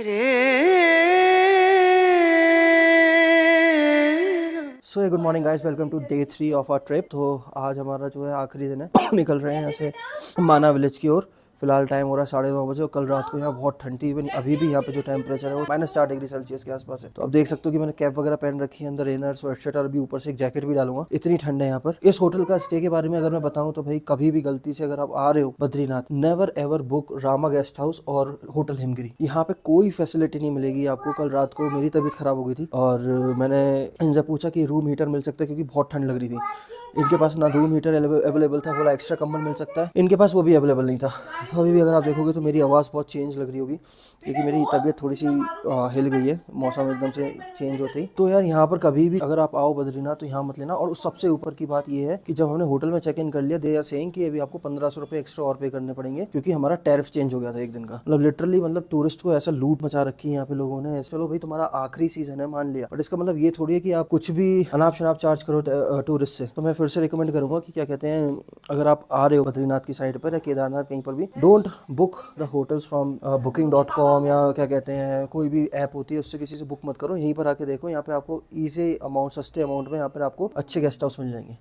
So good morning guys, welcome to day 3 of our trip. तो आज हमारा जो है आखिरी दिन है। निकल रहे हैं यहाँ से माना विलेज की ओर। फिलहाल टाइम हो रहा है 9:30 बजे और कल रात को यहाँ बहुत ठंड थी। अभी भी यहाँ पे जो टेम्परेचर है वो -4 डिग्री सेल्सियस के आसपास है। तो अब देख सकते हो कि मैंने कैप वगैरह पहन रखी है, अंदर इनर स्वेटशर्ट और अभी ऊपर से एक जैकेट भी डालूंगा, इतनी ठंड है यहाँ पर। इस होटल का स्टे के बारे में अगर मैं बताऊँ तो भाई कभी भी गलती से अगर आप आ रहे हो Badrinath, never ever book Rama guest house और होटल हिमगिरी। यहाँ पे कोई फैसिलिटी नहीं मिलेगी आपको। कल रात को मेरी तबीयत खराब हो गई थी और मैंने इनसे पूछा कि रूम हीटर मिल सकता है, क्योंकि बहुत ठंड लग रही थी। इनके पास ना रूम हीटर अवेलेबल था, बोला एक्स्ट्रा कंबल मिल सकता है, इनके पास वो भी अवेलेबल नहीं था। तो अभी भी अगर आप देखोगे तो मेरी आवाज़ बहुत चेंज लग रही होगी, क्योंकि मेरी तबीयत थोड़ी सी हिल गई है मौसम एकदम से चेंज होते ही। तो यार यहाँ पर कभी भी अगर आप आओ बद्रीनाथ तो यहाँ मत लेना। और उस सबसे ऊपर की बात ये है कि जब हमने होटल में चेक इन कर लिया, दे आर सेइंग कि अभी आपको 1500 रुपये एक्स्ट्रा और पे करने पड़ेंगे, क्योंकि हमारा टैरिफ चेंज हो गया था एक दिन का। मतलब लिटरली मतलब टूरिस्ट को ऐसा लूट मचा रखी है यहाँ पे लोगों ने। चलो भाई तुम्हारा आखिरी सीजन है मान लिया, बट इसका मतलब ये थोड़ी है कि आप कुछ भी अनाप शनाप चार्ज करो टूरिस्ट से। तो मैं फिर से रिकमेंड करूंगा कि क्या कहते हैं, अगर आप आ रहे हो बद्रीनाथ की साइड पर या केदारनाथ कहीं पर भी, don't book the hotels from booking.com या क्या कहते हैं कोई भी ऐप होती है उससे किसी से बुक मत करो। यहीं पर आके देखो, यहाँ पे आपको ईजी अमाउंट, सस्ते अमाउंट में यहाँ पर आपको अच्छे गेस्ट हाउस मिल जाएंगे।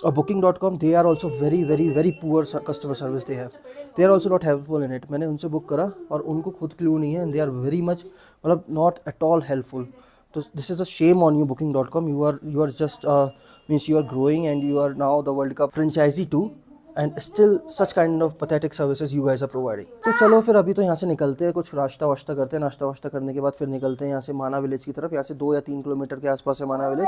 और booking.com they are also very very very poor customer service they have, they are also not helpful in it. मैंने उनसे बुक करा और उनको खुद क्लू नहीं है, and they are very much मतलब नॉट एट ऑल हेल्पफुल। तो this is a shame on you booking.com। you are just means you are growing and you are now the World Cup franchisee too, and still such kind of pathetic services you guys are providing। तो चलो फिर अभी तो यहाँ से निकलते हैं, कुछ नाश्ता वाश्ता करते हैं। नाश्ता वाश्ता करने के बाद फिर निकलते हैं यहाँ से माना विलेज की तरफ। यहाँ से 2 या 3 किलोमीटर के आसपास है माना विलेज।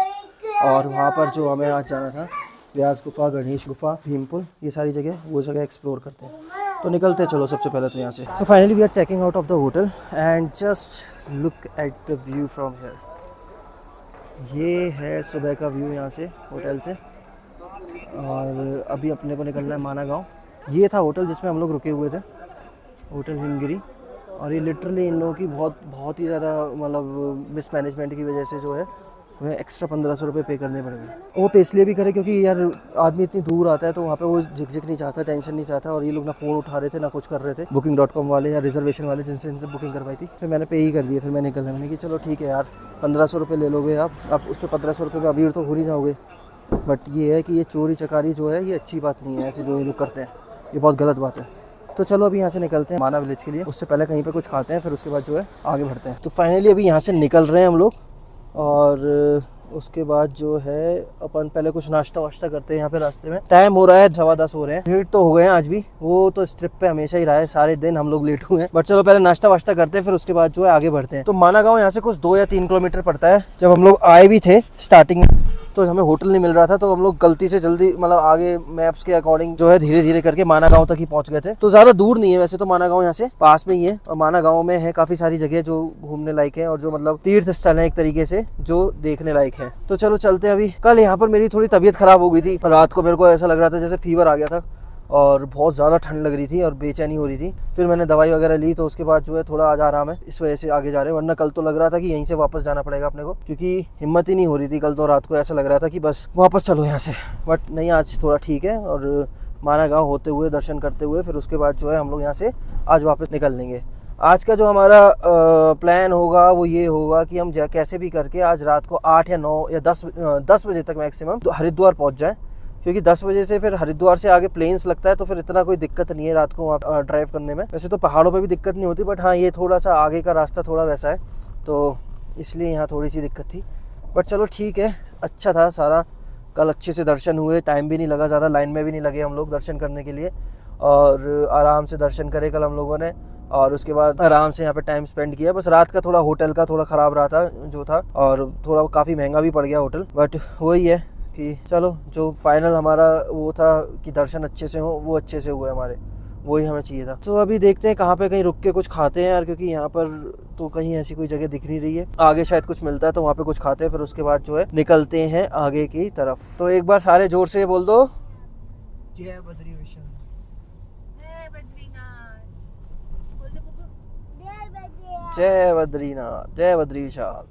और वहाँ पर जो हमें आज जाना था, व्यास गुफा, गणेश गुफा, भीमपुल, ये सारी जगह, वो जगह एक्सप्लोर करते हैं। तो निकलते हैं चलो सबसे पहले तो यहाँ से। तो finally we are checking out of the hotel and just look at the view from here. ये है सुबह का व्यू यहाँ से होटल से। और अभी अपने को निकलना है माना गांव। ये था होटल जिसमें हम लोग रुके हुए थे, होटल हिमगिरी। और ये लिटरली इन लोगों की बहुत ही ज़्यादा मतलब मिसमैनेजमेंट की वजह से जो है हमें एक्स्ट्रा 1500 रुपये पे करने पड़ गए। वो पे इसलिए भी करे क्योंकि यार आदमी इतनी दूर आता है तो वहाँ पे वो झिकझिक नहीं चाहता, टेंशन नहीं चाहता। और ये लोग ना फ़ोन उठा रहे थे ना कुछ कर रहे थे, booking.com वाले या रिजर्वेशन वाले जिनसे इनसे बुकिंग करवाई थी। फिर मैंने पे ही कर दिया। फिर मैं निकलना, मैंने कि चलो ठीक है यार 1500 रुपये ले लोगे आप उस पर 1500 रुपये में अभी तो हो ही जाओगे। बट ये है कि ये चोरी चकारी जो है ये अच्छी बात नहीं है, ऐसे जो ये लोग करते हैं ये बहुत गलत बात है। तो चलो अभी यहाँ से निकलते हैं माना विलेज के लिए। उससे पहले कहीं पे कुछ खाते हैं, फिर उसके बाद जो है आगे बढ़ते हैं। तो फाइनली अभी यहाँ से निकल रहे हैं हम लोग और उसके बाद जो है अपन पहले कुछ नाश्ता वाश्ता करते हैं यहाँ पे रास्ते में। टाइम हो रहा है 10:15 हो रहे हैं। लेट तो हो गए हैं आज भी, वो तो इस ट्रिप पे हमेशा ही रहा है, सारे दिन हम लोग लेट हुए हैं। बट चलो पहले नाश्ता वाश्ता करते हैं, फिर उसके बाद जो है आगे बढ़ते हैं। तो माना गाँव यहाँ से कुछ 2 या 3 किलोमीटर पड़ता है। जब हम लोग आए भी थे स्टार्टिंग में तो हमें होटल नहीं मिल रहा था, तो हम लोग गलती से जल्दी मतलब आगे मैप्स के अकॉर्डिंग जो है धीरे धीरे करके माना गांव तक ही पहुंच गए थे। तो ज्यादा दूर नहीं है वैसे तो, माना गांव यहाँ से पास में ही है। और माना गांव में है काफी सारी जगह जो घूमने लायक है और जो मतलब तीर्थ स्थल है एक तरीके से जो देखने लायक है। तो चलो चलते हैं अभी। कल यहाँ पर मेरी थोड़ी तबीयत खराब हो गई थी, रात को मेरे को ऐसा लग रहा था जैसे फीवर आ गया था और बहुत ज़्यादा ठंड लग रही थी और बेचैनी हो रही थी। फिर मैंने दवाई वगैरह ली तो उसके बाद जो है थोड़ा आज आराम है, इस वजह से आगे जा रहे हैं। वरना कल तो लग रहा था कि यहीं से वापस जाना पड़ेगा अपने को, क्योंकि हिम्मत ही नहीं हो रही थी। कल तो रात को ऐसा लग रहा था कि बस वापस चलो यहाँ से। बट नहीं, आज थोड़ा ठीक है। और माना गाँव होते हुए दर्शन करते हुए फिर उसके बाद जो है हम लोग यहाँ से आज वापस निकल लेंगे। आज का जो हमारा प्लान होगा वो ये होगा कि हम कैसे भी करके आज रात को 8 या 9 या 10 बजे तक मैक्सिमम हरिद्वार पहुँच जाएँ, क्योंकि 10 बजे से फिर हरिद्वार से आगे प्लेन्स लगता है तो फिर इतना कोई दिक्कत नहीं है रात को वहाँ ड्राइव करने में। वैसे तो पहाड़ों पे भी दिक्कत नहीं होती, बट हाँ ये थोड़ा सा आगे का रास्ता थोड़ा वैसा है तो इसलिए यहाँ थोड़ी सी दिक्कत थी। बट चलो ठीक है, अच्छा था सारा। कल अच्छे से दर्शन हुए, टाइम भी नहीं लगा ज़्यादा, लाइन में भी नहीं लगे हम लोग दर्शन करने के लिए, और आराम से दर्शन करे कल हम लोगों ने। और उसके बाद आराम से यहाँ पे टाइम स्पेंड किया। बस रात का थोड़ा होटल का थोड़ा ख़राब रहा था जो था, और थोड़ा काफ़ी महंगा भी पड़ गया होटल। बट वही है कि चलो जो फाइनल हमारा वो था कि दर्शन अच्छे से हो, वो अच्छे से हुए हमारे, वही हमें चाहिए था। तो अभी देखते हैं कहाँ पे कहीं रुक के कुछ खाते हैं यार, क्योंकि यहाँ पर तो कहीं ऐसी कोई जगह दिख नहीं रही है। आगे शायद कुछ मिलता है तो वहाँ पे कुछ खाते हैं, फिर उसके बाद जो है निकलते हैं आगे की तरफ। तो एक बार सारे जोर से बोल दो, जय बद्री विशाल, जय बद्रीनाथ, जय बद्रीनाथ, जय बद्री विशाल।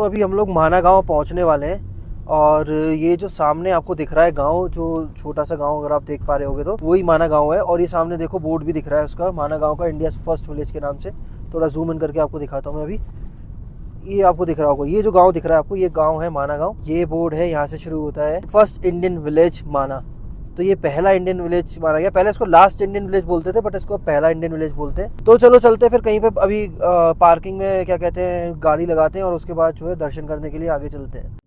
तो अभी हम लोग माना गांव पहुंचने वाले हैं और ये जो सामने आपको दिख रहा है गांव, जो छोटा सा गांव अगर आप देख पा रहे होगे तो वही माना गांव है। और ये सामने देखो बोर्ड भी दिख रहा है उसका, माना गांव का, इंडिया फर्स्ट विलेज के नाम से। थोड़ा जूम इन करके आपको दिखाता हूँ मैं अभी। ये आपको दिख रहा होगा, ये जो गांव दिख रहा है आपको, ये गांव है माना गांव। ये बोर्ड है, यहाँ से शुरू होता है फर्स्ट इंडियन विलेज माना। तो ये पहला इंडियन विलेज माना गया। पहले इसको लास्ट इंडियन विलेज बोलते थे, बट इसको पहला इंडियन विलेज बोलते हैं। तो चलो चलते हैं फिर कहीं पे, अभी पार्किंग में क्या कहते हैं गाड़ी लगाते हैं और उसके बाद जो है दर्शन करने के लिए आगे चलते हैं।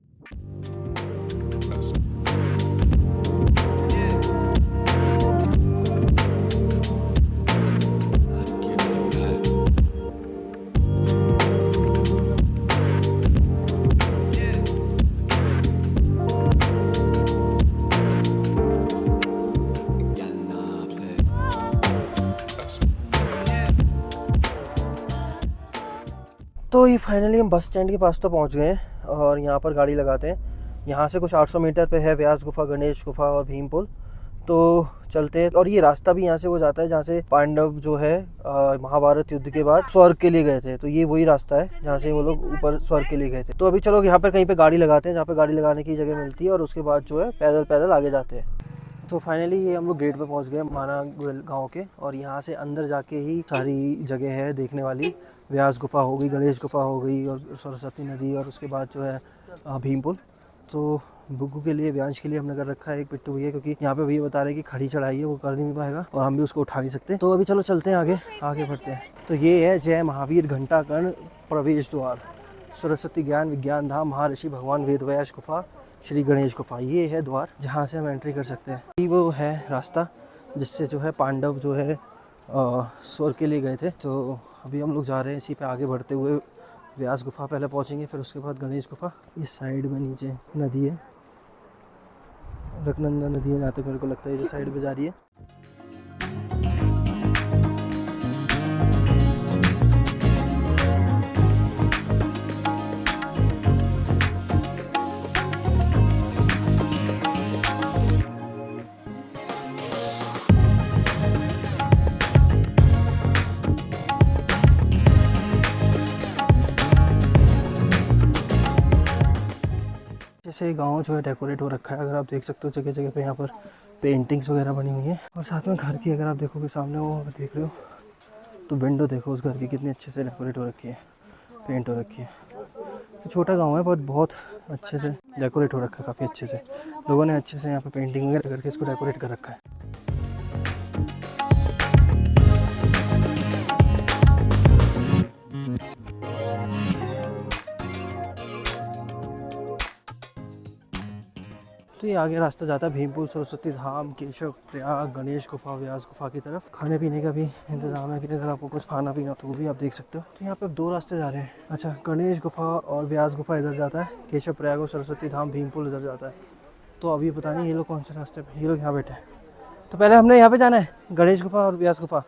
तो ये फाइनली हम बस स्टैंड के पास तो पहुंच गए हैं और यहाँ पर गाड़ी लगाते हैं। यहाँ से कुछ 800 मीटर पे है व्यास गुफा, गणेश गुफा और भीम पुल। तो चलते हैं। और ये रास्ता भी यहाँ से वो जाता है जहाँ से पांडव जो है महाभारत युद्ध के बाद स्वर्ग के लिए गए थे। तो ये वही रास्ता है जहाँ से वो लोग ऊपर स्वर्ग के लिए गए थे। तो अभी चलो यहाँ पर कहीं पे गाड़ी लगाते हैं जहाँ पे गाड़ी लगाने की जगह मिलती है और उसके बाद जो है पैदल पैदल आगे जाते हैं। तो फाइनली ये हम लोग गेट पे पहुंच गए माना गांव के, और यहाँ से अंदर जाके ही सारी जगह है देखने वाली। व्यास गुफा हो गई, गणेश गुफा हो गई और सरस्वती नदी, और उसके बाद जो है भीम पुल। तो बुग्गू के लिए, व्यांश के लिए हमने कर रखा है एक पिट्टू भैया, क्योंकि यहाँ पे भैया बता रहे हैं कि खड़ी चढ़ाई है वो कर नहीं पाएगा और हम भी उसको उठा नहीं सकते। तो अभी चलो चलते हैं आगे बढ़ते हैं। तो ये है जय महावीर घंटाकर्ण प्रवेश द्वार, सरस्वती ज्ञान विज्ञान धाम, महर्षि भगवान वेदव्यास गुफा, श्री गणेश गुफा। ये है द्वार जहाँ से हम एंट्री कर सकते हैं। ये वो है रास्ता जिससे जो है पांडव जो है स्वर्ग के लिए गए थे। तो अभी हम लोग जा रहे हैं इसी पे आगे बढ़ते हुए। व्यास गुफा पहले पहुँचेंगे, फिर उसके बाद गणेश गुफा। इस साइड में नीचे नदी है, रकनंदा नदी है जहाँ तक मेरे को लगता है, जो साइड पे जा रही है। जैसे गांव जो है डेकोरेट हो रखा है, अगर आप देख सकते हो जगह जगह पे यहाँ पर पेंटिंग्स वगैरह बनी हुई हैं। और साथ में घर की अगर आप देखोगे सामने वो देख रहे हो तो विंडो देखो उस घर की कितनी अच्छे से डेकोरेट हो रखी है, पेंट हो रखी है। तो छोटा गांव है बट बहुत अच्छे से डेकोरेट हो रखा है, काफ़ी अच्छे से लोगों ने अच्छे से यहाँ पे पेंटिंग वगैरह करके इसको डेकोरेट कर रखा है। तो ये आगे रास्ता जाता है भीमपुल, सरस्वती धाम, केशव प्रयाग, गणेश गुफा, व्यास गुफा की तरफ। खाने पीने का भी इंतजाम है कि अगर आपको कुछ खाना पीना तो वो भी आप देख सकते हो। तो यहाँ पे 2 रास्ते जा रहे हैं। अच्छा, गणेश गुफा और व्यास गुफा इधर जाता है, केशव प्रयाग और सरस्वती धाम भीमपुल इधर जाता है। तो अभी पता नहीं ये लोग कौन से रास्ते पे, ये लोग यहाँ बैठे हैं। तो पहले हमने यहाँ पे जाना है गणेश गुफा और व्यास गुफा।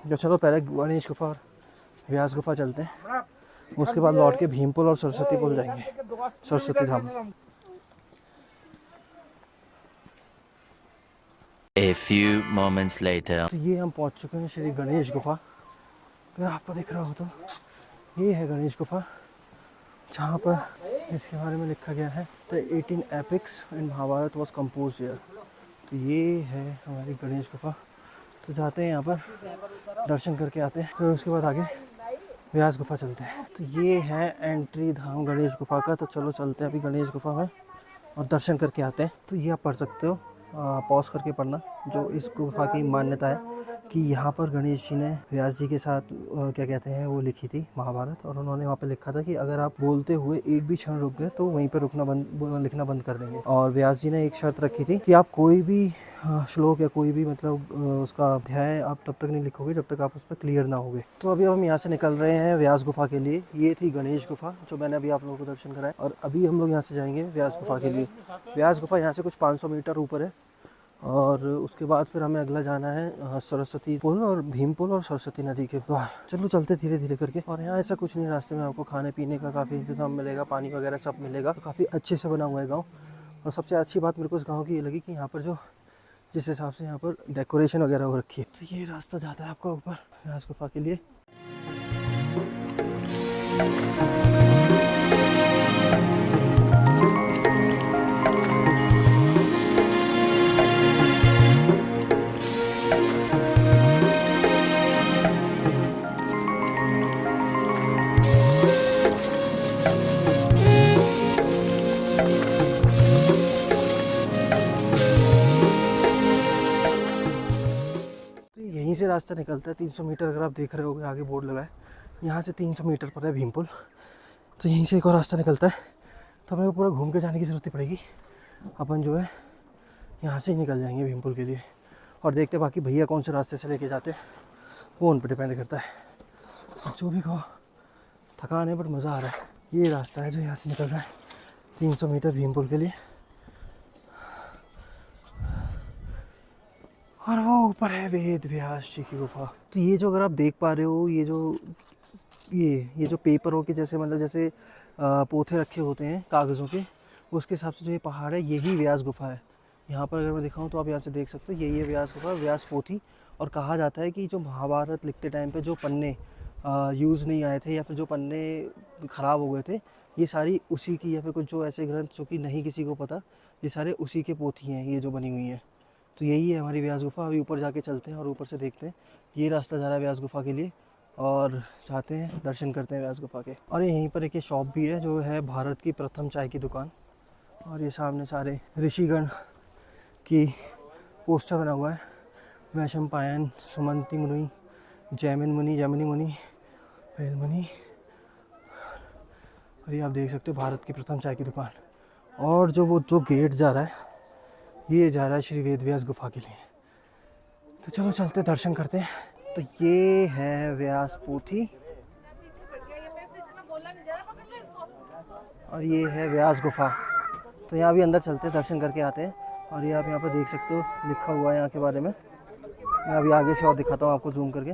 तो चलो पहले गणेश गुफा और व्यास गुफा चलते हैं, उसके बाद लौट के भीमपुल और सरस्वती पुल जाएंगे, सरस्वती धाम। A few moments later. तो ये हम पहुंच चुके हैं श्री गणेश गुफा। अगर आपको दिख रहा हो तो ये है गणेश गुफा, जहाँ पर इसके बारे में लिखा गया है the 18 epics in Mahabharata was compose here. तो ये है हमारी गणेश गुफा। तो जाते हैं यहाँ पर, दर्शन करके आते हैं, फिर उसके बाद आगे व्यास गुफा चलते हैं। तो ये है एंट्री धाम गणेश गुफा का। तो चलो चलते हैं अभी गणेश गुफा में और दर्शन करके आते हैं। तो ये आप पढ़ सकते हो, पॉज करके पढ़ना। जो इस गुफा की मान्यता है कि यहाँ पर गणेश जी ने व्यास जी के साथ क्या कहते हैं वो लिखी थी महाभारत, और उन्होंने वहाँ पे लिखा था कि अगर आप बोलते हुए एक भी क्षण रुक गए तो वहीं पे लिखना बंद कर देंगे। और व्यास जी ने एक शर्त रखी थी कि आप कोई भी श्लोक या कोई भी मतलब उसका अध्याय आप तब तक नहीं लिखोगे जब तक आप उस पर क्लियर ना होगे। तो अभी हम यहाँ से निकल रहे हैं व्यास गुफा के लिए। ये थी गणेश गुफा जो मैंने अभी आप लोगों को दर्शन कराया, और अभी हम लोग यहाँ से जाएंगे व्यास गुफा के लिए। व्यास गुफा यहाँ से कुछ 500 मीटर ऊपर है, और उसके बाद फिर हमें अगला जाना है सरस्वती पुल और भीम पुल और सरस्वती नदी के पार। चलो चलते धीरे धीरे करके। और यहाँ ऐसा कुछ नहीं, रास्ते में आपको खाने पीने का काफ़ी इंतजाम मिलेगा, पानी वगैरह सब मिलेगा। तो काफ़ी अच्छे से बना हुआ है गाँव। और सबसे अच्छी बात मेरे को इस गाँव की ये लगी कि यहाँ पर जो जिस हिसाब से यहाँ पर डेकोरेशन वगैरह हो रखी है। तो ये रास्ता जाता है आपका ऊपर व्यास गुफा के लिए। से रास्ता निकलता है 300 मीटर। अगर आप देख रहे होगे आगे बोर्ड लगा है, यहाँ से 300 मीटर पर है भीमपुल। तो यहीं से एक और रास्ता निकलता है, तो हमें पूरा घूम के जाने की ज़रूरत नहीं पड़ेगी। अपन जो है यहाँ से ही निकल जाएंगे भीमपुल के लिए। और देखते बाकी भैया कौन से रास्ते से लेके जाते हैं, वो उन पर डिपेंड करता है। जो भी कहो, थकान है बट मज़ा आ रहा है। ये रास्ता है जो यहाँ से निकल रहा है 300 मीटर भीमपुल के लिए। और वो ऊपर है वेद व्यास जी की गुफा। तो ये जो अगर आप देख पा रहे हो, ये जो पेपरों के जैसे मतलब जैसे पोथे रखे होते हैं कागज़ों के, उसके हिसाब से जो ये पहाड़ है यही व्यास गुफा है। यहाँ पर अगर मैं दिखाऊँ तो आप यहाँ से देख सकते हो, यही है व्यास गुफा, व्यास पोथी। और कहा जाता है कि जो महाभारत लिखते टाइम पे जो पन्ने यूज़ नहीं आए थे या फिर जो पन्ने ख़राब हो गए थे, ये सारी उसी की, या फिर कुछ जो ऐसे ग्रंथ जो कि नहीं किसी को पता, ये सारे उसी के पोथी हैं ये जो बनी हुई हैं। तो यही है हमारी व्यास गुफा। अभी ऊपर जाके चलते हैं और ऊपर से देखते हैं। ये रास्ता जा रहा है व्यास गुफा के लिए और चाहते हैं दर्शन करते हैं व्यास गुफा के। और यहीं पर एक शॉप भी है जो है भारत की प्रथम चाय की दुकान। और ये सामने सारे ऋषिगण की पोस्टर बना हुआ है, वैशंपायन, सुमंति मुनि, जैमिनी मुनि, वेल मुनि। और ये आप देख सकते हो भारत की प्रथम चाय की दुकान। और जो गेट जा रहा है, ये जा रहा है श्री वेद व्यास गुफा के लिए। तो चलो चलते दर्शन करते हैं। तो ये है व्यास पोथी और ये है व्यास गुफा। तो यहाँ भी अंदर चलते हैं, दर्शन करके आते हैं। और ये आप यहाँ पर देख सकते हो लिखा हुआ है यहाँ के बारे में। मैं अभी आगे से और दिखाता हूँ आपको जूम करके।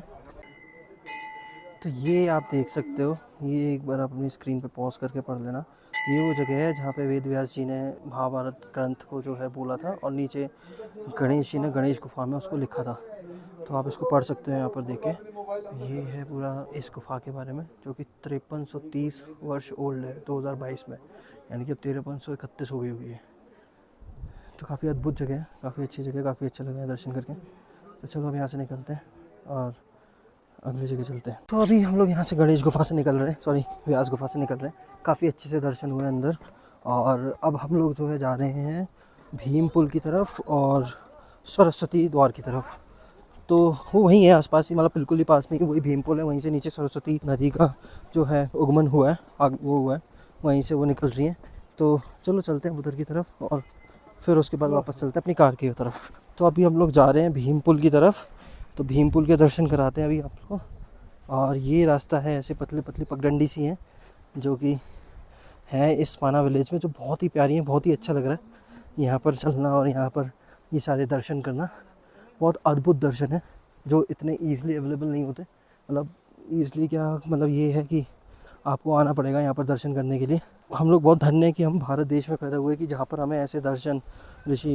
तो ये आप देख सकते हो, ये एक बार अपनी स्क्रीन पे पॉज करके पढ़ लेना। ये वो जगह है जहाँ पे वेद व्यास जी ने महाभारत ग्रंथ को जो है बोला था, और नीचे गणेश जी ने गणेश गुफा में उसको लिखा था। तो आप इसको पढ़ सकते हो यहाँ पर देख के। ये है पूरा इस गुफा के बारे में, जो कि 5330 वर्ष ओल्ड है 2022 में, यानी कि अब 5331 हो गई हुई है। तो काफ़ी अद्भुत जगह है, काफ़ी अच्छी जगह, काफ़ी अच्छा लगा है दर्शन करके। तो चलो अब यहाँ से निकलते हैं और अगली जगह चलते हैं। तो अभी हम लोग यहाँ से गणेश गुफा से निकल रहे हैं, सॉरी व्यास गुफा से निकल रहे हैं। काफ़ी अच्छे से दर्शन हुए अंदर। और अब हम लोग जो है जा रहे हैं भीमपुल की तरफ और सरस्वती द्वार की तरफ। तो वो वहीं है आसपास ही, मतलब बिल्कुल ही पास में ही वही भीमपुल है। वहीं से नीचे सरस्वती नदी का जो है उगमन हुआ है, वो हुआ है, वहीं से वो निकल रही है। तो चलो चलते हैं उधर की तरफ और फिर उसके बाद वापस चलते हैं अपनी कार की तरफ। तो अभी हम लोग जा रहे हैं भीमपुल की तरफ। तो भीमपुल के दर्शन कराते हैं अभी आपको। और ये रास्ता है, ऐसे पतली पतली पगडंडी सी हैं जो कि है इस माना विलेज में, जो बहुत ही प्यारी है, बहुत ही अच्छा लग रहा है यहाँ पर चलना और यहाँ पर ये सारे दर्शन करना। बहुत अद्भुत दर्शन है जो इतने ईज़िली अवेलेबल नहीं होते। मतलब ईज़िली क्या, मतलब ये है कि आपको आना पड़ेगा यहाँ पर दर्शन करने के लिए। हम लोग बहुत धन्य हैं कि हम भारत देश में पैदा हुए कि जहाँ पर हमें ऐसे दर्शन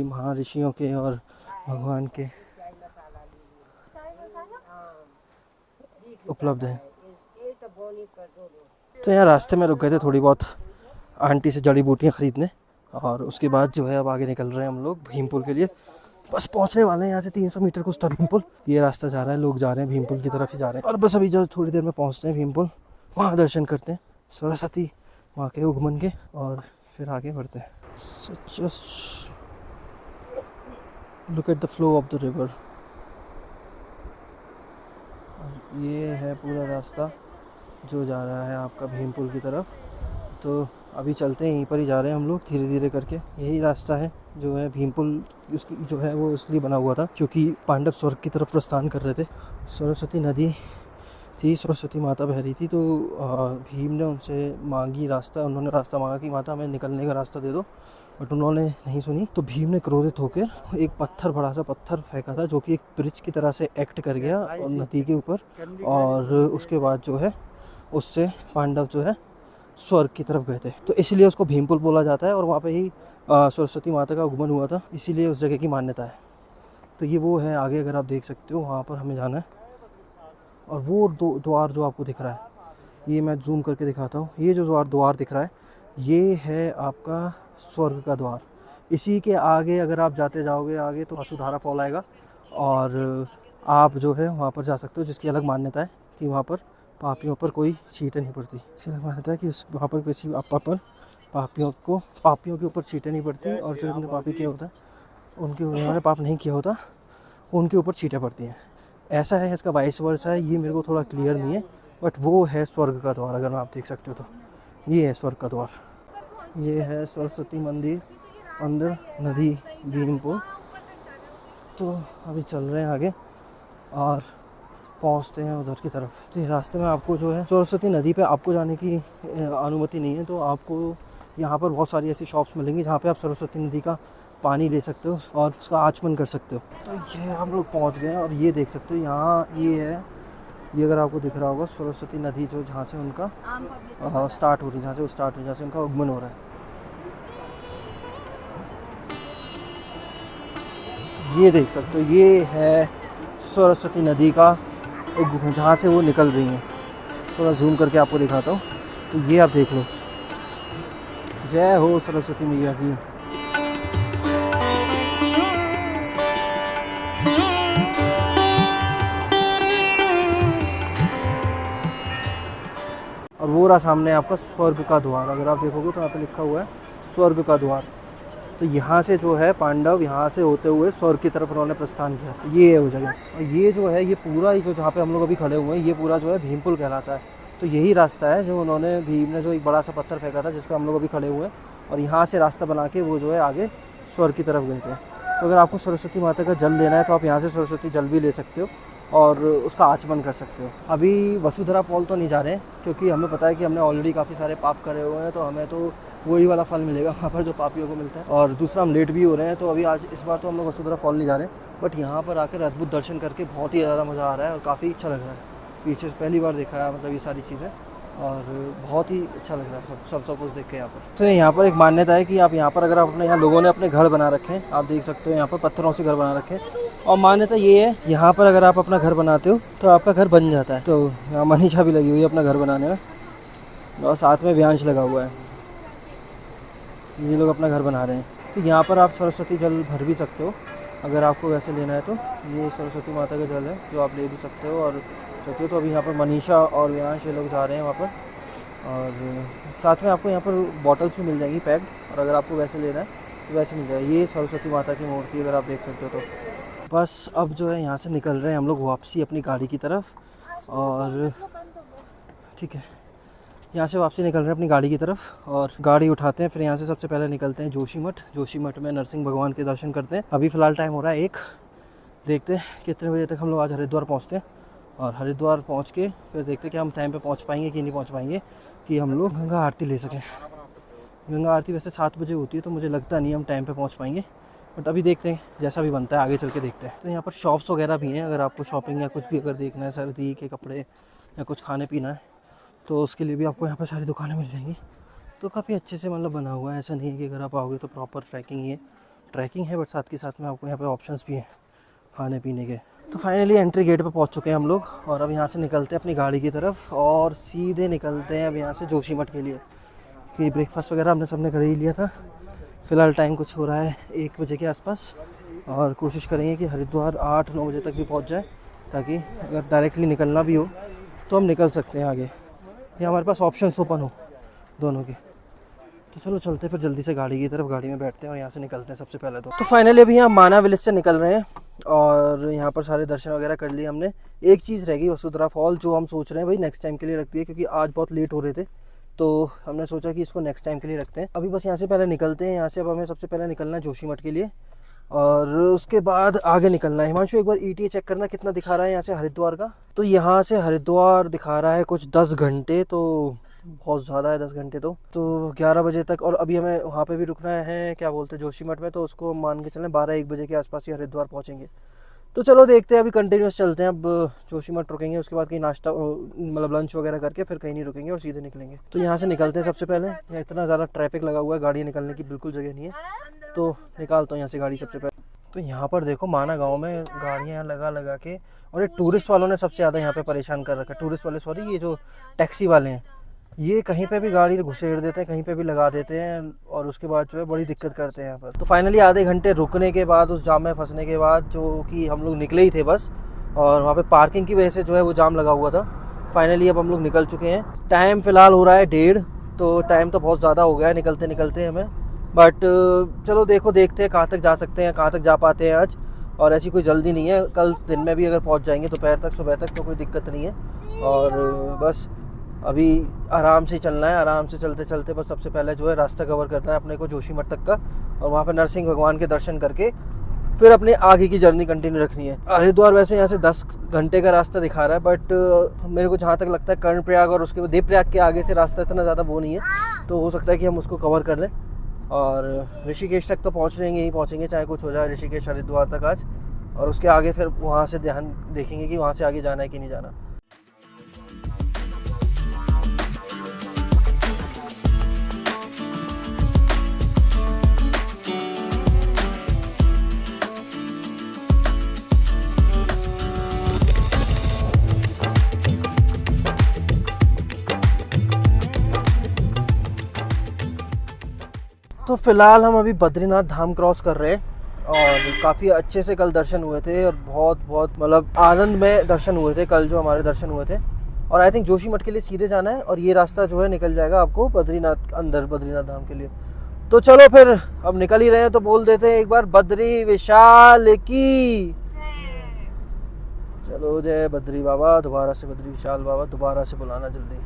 महाऋषियों के और भगवान के उपलब्ध हैं। तो यहाँ रास्ते में रुक गए थे थोड़ी बहुत आंटी से जड़ी बूटियाँ ख़रीदने, और उसके बाद जो है अब आगे निकल रहे हैं हम लोग भीमपुल के लिए। बस पहुँचने वाले हैं, यहाँ से 300 मीटर कुछ था भीमपुल। ये रास्ता जा रहा है, लोग जा रहे हैं भीमपुल की तरफ ही जा रहे हैं। और बस अभी जो थोड़ी देर में पहुँचते हैं भीमपुल, वहाँ दर्शन करते हैं सरस्वती वहाँ के उगमन के, और फिर आगे बढ़ते हैं। Just look at the flow of the river. ये है पूरा रास्ता जो जा रहा है आपका भीमपुल की तरफ। तो अभी चलते हैं, यहीं पर ही जा रहे हैं हम लोग धीरे धीरे करके। यही रास्ता है जो है भीमपुल, उसकी जो है वो इसलिए बना हुआ था क्योंकि पांडव स्वर्ग की तरफ प्रस्थान कर रहे थे। सरस्वती नदी थी, सरस्वती माता बह रही थी, तो भीम ने उनसे उन्होंने रास्ता मांगा कि माता हमें निकलने का रास्ता दे दो, बट उन्होंने नहीं सुनी। तो भीम ने क्रोधित होकर एक बड़ा सा पत्थर फेंका था जो कि एक ब्रिज की तरह से एक्ट कर गया नदी के ऊपर, और उसके बाद जो है उससे पांडव जो है स्वर्ग की तरफ गए थे। तो इसीलिए उसको भीमपुल बोला जाता है, और वहाँ पे ही सरस्वती माता का उगमन हुआ था, इसीलिए उस जगह की मान्यता है। तो ये वो है, आगे अगर आप देख सकते हो वहाँ पर हमें जाना है। और वो द्वार जो आपको दिख रहा है, ये मैं जूम करके दिखाता हूँ। ये जो द्वार दिख रहा है, ये है आपका स्वर्ग का द्वार। इसी के आगे अगर आप जाते जाओगे आगे तो वसुधारा फॉल आएगा, और आप जो है वहाँ पर जा सकते हो, जिसकी अलग मान्यता है कि वहाँ पर पापियों पर कोई छींटे नहीं पड़ती। इसकी अलग मान्यता है कि वहाँ पर किसी पर पापियों के ऊपर छींटे नहीं पड़ती, और जो उन्होंने पापी किया होता है, उन्होंने पाप नहीं किया होता, उनके ऊपर छींटे पड़ती हैं। ऐसा है, इसका वाइस वर्सा है, ये मेरे को थोड़ा क्लियर नहीं है, बट वो है स्वर्ग का द्वार। अगर आप देख सकते हो तो ये है स्वर्ग का द्वार। ये है सरस्वती मंदिर, अंदर नदी भीमपुर। तो अभी चल रहे हैं आगे और पहुंचते हैं उधर की तरफ। तो रास्ते में आपको जो है सरस्वती नदी पे आपको जाने की अनुमति नहीं है, तो आपको यहाँ पर बहुत सारी ऐसी शॉप्स मिलेंगी जहाँ पे आप सरस्वती नदी का पानी ले सकते हो और उसका आचमन कर सकते हो। तो ये हम लोग पहुँच गए हैं और ये देख सकते हो यहाँ ये है, ये अगर आपको दिख रहा होगा सरस्वती नदी जो जहाँ से उनका स्टार्ट हो रही है, जहाँ से वो स्टार्ट हो रही है, जहाँ से उनका उगमन हो रहा है। ये देख सकते हो ये है सरस्वती नदी का जहाँ से वो निकल रही हैं। थोड़ा जूम करके आपको दिखाता हूँ, तो ये आप देख लो। जय हो सरस्वती मैया की। और वो रहा सामने आपका स्वर्ग का द्वार। अगर आप देखोगे तो यहाँ पे लिखा हुआ है स्वर्ग का द्वार। तो यहाँ से जो है पांडव यहाँ से होते हुए स्वर्ग की तरफ उन्होंने प्रस्थान किया। तो ये है वो जगह। और ये जो है ये पूरा ही जो जहाँ पे हम लोग अभी खड़े हुए हैं, ये पूरा जो है भीमपुल कहलाता है। तो यही रास्ता है जो उन्होंने भीम ने जो एक बड़ा सा पत्थर फेंका था जिस पर हम लोग अभी खड़े हुए हैं, और यहाँ से रास्ता बना के वो जो है आगे स्वर्ग की तरफ गए थे। तो अगर आपको सरस्वती माता का जल लेना है तो आप यहाँ से सरस्वती जल भी ले सकते हो और उसका आचमन कर सकते हो। अभी वसुधरा फॉल तो नहीं जा रहे हैं क्योंकि हमें पता है कि हमने ऑलरेडी काफ़ी सारे पाप करे हुए हैं, तो हमें तो वही वाला फल मिलेगा वहाँ पर जो पापियों को मिलता है। और दूसरा हम लेट भी हो रहे हैं, तो अभी आज इस बार तो हम लोग वसुधरा फॉल नहीं जा रहे हैं, बट यहाँ पर आकर अद्भुत दर्शन करके बहुत ही ज़्यादा मज़ा आ रहा है और काफ़ी अच्छा लग रहा है। पीछे पहली बार देखा है मतलब ये सारी चीज़ें, और बहुत ही अच्छा लग रहा है सब कुछ देख के यहाँ पर। तो यहाँ पर एक मान्यता है कि आप यहाँ पर अगर आप अपने यहाँ लोगों ने अपने घर बना रखे हैं, आप देख सकते हो यहाँ पर पत्थरों से घर बना रखे हैं, और मान्यता ये है यहाँ पर अगर आप अपना घर बनाते हो तो आपका घर बन जाता है। तो यहाँ मनीषा भी लगी हुई है अपना घर बनाने में, और साथ में व्यांश लगा हुआ है, ये लोग अपना घर बना रहे हैं। तो यहाँ पर आप सरस्वती जल भर भी सकते हो अगर आपको वैसे लेना है। तो ये सरस्वती माता का जल है जो आप ले भी सकते हो और सकते हो। तो अभी यहाँ पर मनीषा और व्यांश ये लोग जा रहे हैं वहाँ पर, और साथ में आपको यहाँ पर बॉटल्स भी मिल जाएंगी पैक, और अगर आपको वैसे लेना है तो वैसे मिल जाएगा। ये सरस्वती माता की मूर्ति अगर आप देख सकते हो। तो बस अब जो है यहाँ से निकल रहे हैं हम लोग वापसी अपनी गाड़ी की तरफ, और ठीक है यहाँ से वापसी निकल रहे हैं अपनी गाड़ी की तरफ और गाड़ी उठाते हैं। फिर यहाँ से सबसे पहले निकलते हैं जोशीमठ में नरसिंह भगवान के दर्शन करते हैं। अभी फ़िलहाल टाइम हो रहा है 1, देखते हैं कितने बजे तक हम लोग आज हरिद्वार पहुँचते हैं, और हरिद्वार पहुँच के फिर देखते हैं कि हम टाइम पे पहुँच पाएंगे कि नहीं पहुँच पाएंगे, कि हम लोग गंगा आरती ले सकें। गंगा आरती वैसे 7 बजे होती है, तो मुझे लगता नहीं हम टाइम पे पहुँच पाएंगे, बट अभी देखते हैं जैसा भी बनता है, आगे चल के देखते हैं। तो यहाँ पर शॉप्स वगैरह भी हैं, अगर आपको शॉपिंग या कुछ भी अगर देखना है, सर्दी के कपड़े या कुछ खाने पीना है, तो उसके लिए भी आपको यहाँ पर सारी दुकानें मिल जाएंगी। तो काफ़ी अच्छे से मतलब बना हुआ है, ऐसा नहीं है कि अगर आप आओगे तो प्रॉपर ट्रैकिंग है, बट साथ के साथ में आपको यहाँ पे ऑप्शंस भी हैं खाने पीने के। तो फाइनली एंट्री गेट पे पहुँच चुके हैं हम लोग, और अब यहाँ से निकलते हैं अपनी गाड़ी की तरफ और सीधे निकलते हैं अब यहाँ से जोशीमठ के लिए, कि ब्रेकफास्ट वगैरह हमने सबने कर ही लिया था। फ़िलहाल टाइम कुछ हो रहा है 1 बजे के आसपास, और कोशिश करेंगे कि हरिद्वार 8-9 बजे तक भी पहुँच जाए, ताकि अगर डायरेक्टली निकलना भी हो तो हम निकल सकते हैं आगे, या हमारे पास ऑप्शंस ओपन हो दोनों के। तो चलो चलते फिर जल्दी से गाड़ी की तरफ, गाड़ी में बैठते हैं और यहाँ से निकलते हैं सबसे पहले। तो फाइनली अभी यहाँ माना विलेज से निकल रहे हैं, और यहाँ पर सारे दर्शन वगैरह कर लिए हमने। एक चीज़ रह गई वसुधरा फॉल, जो हम सोच रहे हैं भाई नेक्स्ट टाइम के लिए रख दिए, क्योंकि आज बहुत लेट हो रहे थे, तो हमने सोचा कि इसको नेक्स्ट टाइम के लिए रखते हैं। अभी बस यहाँ से पहले निकलते हैं। यहाँ से अब हमें सबसे पहले निकलना है जोशीमठ के लिए, और उसके बाद आगे निकलना है। हिमांशु एक बार ETA चेक करना कितना दिखा रहा है यहाँ से हरिद्वार का। तो यहाँ से हरिद्वार दिखा रहा है कुछ 10 घंटे, तो बहुत ज़्यादा है 10 घंटे। तो 11 बजे तक, और अभी हमें वहाँ पे भी रुकना है, क्या बोलते हैं, जोशीमठ में, तो उसको मान के चलें 12-1 बजे के आसपास ही हरिद्वार पहुँचेंगे। तो चलो देखते हैं, अभी कंटिन्यूस चलते हैं। अब जोशीमठ रुकेंगे, उसके बाद कहीं नाश्ता मतलब लंच वगैरह करके फिर कहीं नहीं रुकेंगे और सीधे निकलेंगे। तो यहाँ से निकलते हैं सबसे पहले। यहाँ इतना ज़्यादा ट्रैफिक लगा हुआ है, गाड़ी निकलने की बिल्कुल जगह नहीं है, तो निकालता हूँ यहाँ से गाड़ी सबसे पहले। तो यहाँ पर देखो माना गांव में गाड़ियाँ लगा के, और ये टूरिस्ट वालों ने सबसे ज़्यादा यहाँ पे परेशान कर रखा है। टूरिस्ट वाले सॉरी, ये जो टैक्सी वाले हैं, ये कहीं पे भी गाड़ी घुसेड़ देते हैं, कहीं पे भी लगा देते हैं, और उसके बाद जो है बड़ी दिक्कत करते हैं यहाँ पर। तो फाइनली आधे घंटे रुकने के बाद, उस जाम में फंसने के बाद, जो कि हम लोग निकले ही थे बस, और वहाँ पे पार्किंग की वजह से जो है वो जाम लगा हुआ था। फाइनली अब हम लोग निकल चुके हैं। टाइम फ़िलहाल हो रहा है 1:30, तो टाइम तो बहुत ज़्यादा हो गया है निकलते निकलते हमें, बट चलो देखते हैं कहाँ तक जा सकते हैं, कहाँ तक जा पाते हैं आज। और ऐसी कोई जल्दी नहीं है, कल दिन में भी अगर पहुंच जाएंगे दोपहर तक सुबह तक तो कोई दिक्कत नहीं है। और बस अभी आराम से चलना है, आराम से चलते चलते बस सबसे पहले जो है रास्ता कवर करना है अपने को जोशीमठ तक का, और वहाँ पे नरसिंह भगवान के दर्शन करके फिर अपने आगे की जर्नी कंटिन्यू रखनी है। हरिद्वार वैसे यहाँ से 10 घंटे का रास्ता दिखा रहा है, बट मेरे को जहाँ तक लगता है कर्णप्रयाग और उसके बाद देवप्रयाग के आगे से रास्ता इतना ज़्यादा वो नहीं है, तो हो सकता है कि हम उसको कवर कर लें। और ऋषिकेश तक तो पहुँच रहेंगे ही पहुँचेंगे, चाहे कुछ हो जाए, ऋषिकेश हरिद्वार तक आज, और उसके आगे फिर वहाँ से ध्यान देखेंगे कि वहाँ से आगे जाना है कि नहीं जाना। तो फिलहाल हम अभी बद्रीनाथ धाम क्रॉस कर रहे हैं और काफ़ी अच्छे से कल दर्शन हुए थे और बहुत मतलब आनंद में दर्शन हुए थे कल जो हमारे दर्शन हुए थे। और आई थिंक जोशीमठ के लिए सीधे जाना है और ये रास्ता जो है निकल जाएगा आपको बद्रीनाथ अंदर बद्रीनाथ धाम के लिए। तो चलो फिर अब निकल ही रहे हैं तो बोल देते हैं एक बार बद्री विशाल की। चलो जय बद्री बाबा, दोबारा से बद्री विशाल बाबा, दोबारा से बुलाना जल्दी।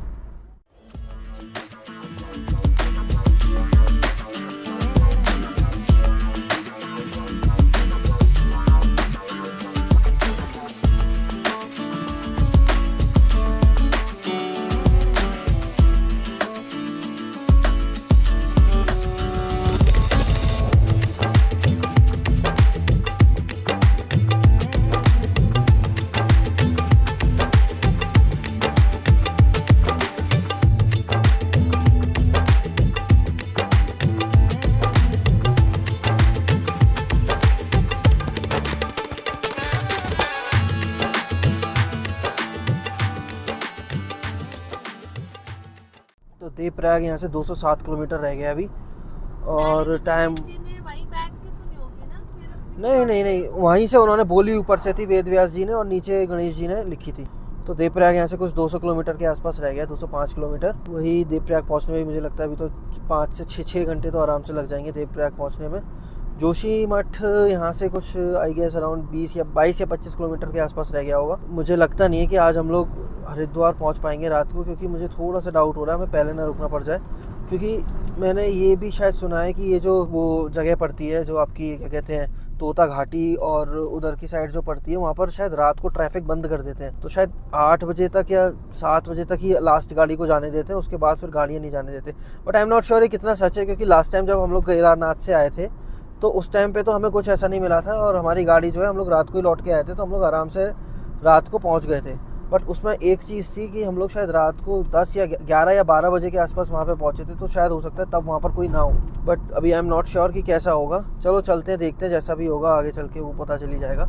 तो देवप्रयाग यहाँ से 207 किलोमीटर रह गया अभी और टाइम वहीं बैठ के सुनी होगी ना फिर? नहीं वहीं से उन्होंने बोली ऊपर से थी वेद व्यास जी ने और नीचे गणेश जी ने लिखी थी। तो देवप्रयाग यहाँ से कुछ 200 किलोमीटर के आसपास रह गया, 205 किलोमीटर। वही देवप्रयाग पहुँचने में मुझे लगता है अभी तो 5 से 6 घंटे तो आराम से लग जाएंगे देवप्रयाग पहुँचने में। जोशीमठ यहाँ से कुछ आई गेस अराउंड 22 या 25 किलोमीटर के आसपास रह गया होगा। मुझे लगता नहीं है कि आज हम लोग हरिद्वार पहुँच पाएंगे रात को, क्योंकि मुझे थोड़ा सा डाउट हो रहा है हमें पहले ना रुकना पड़ जाए, क्योंकि मैंने ये भी शायद सुना है कि ये जो वो जगह पड़ती है जो आपकी क्या कहते हैं तोता घाटी और उधर की साइड जो पड़ती है वहाँ पर शायद रात को ट्रैफिक बंद कर देते हैं। तो शायद 8 बजे तक या 7 बजे तक ही लास्ट गाड़ी को जाने देते हैं, उसके बाद फिर गाड़ियाँ नहीं जाने देते। But I am not sure ये कितना सच है, क्योंकि लास्ट टाइम जब हम लोग केदारनाथ से आए थे तो उस टाइम पे तो हमें कुछ ऐसा नहीं मिला था और हमारी गाड़ी जो है हम लोग रात को ही लौट के आए थे, तो हम लोग आराम से रात को पहुँच गए थे। बट उसमें एक चीज़ थी कि हम लोग शायद रात को 10 या 11 या 12 बजे के आसपास वहाँ पे पहुँचे थे, तो शायद हो सकता है तब वहाँ पर कोई ना हो। बट अभी आई एम नॉट श्योर कि कैसा होगा। चलो चलते हैं, देखते हैं, जैसा भी होगा आगे चल के वो पता चली जाएगा।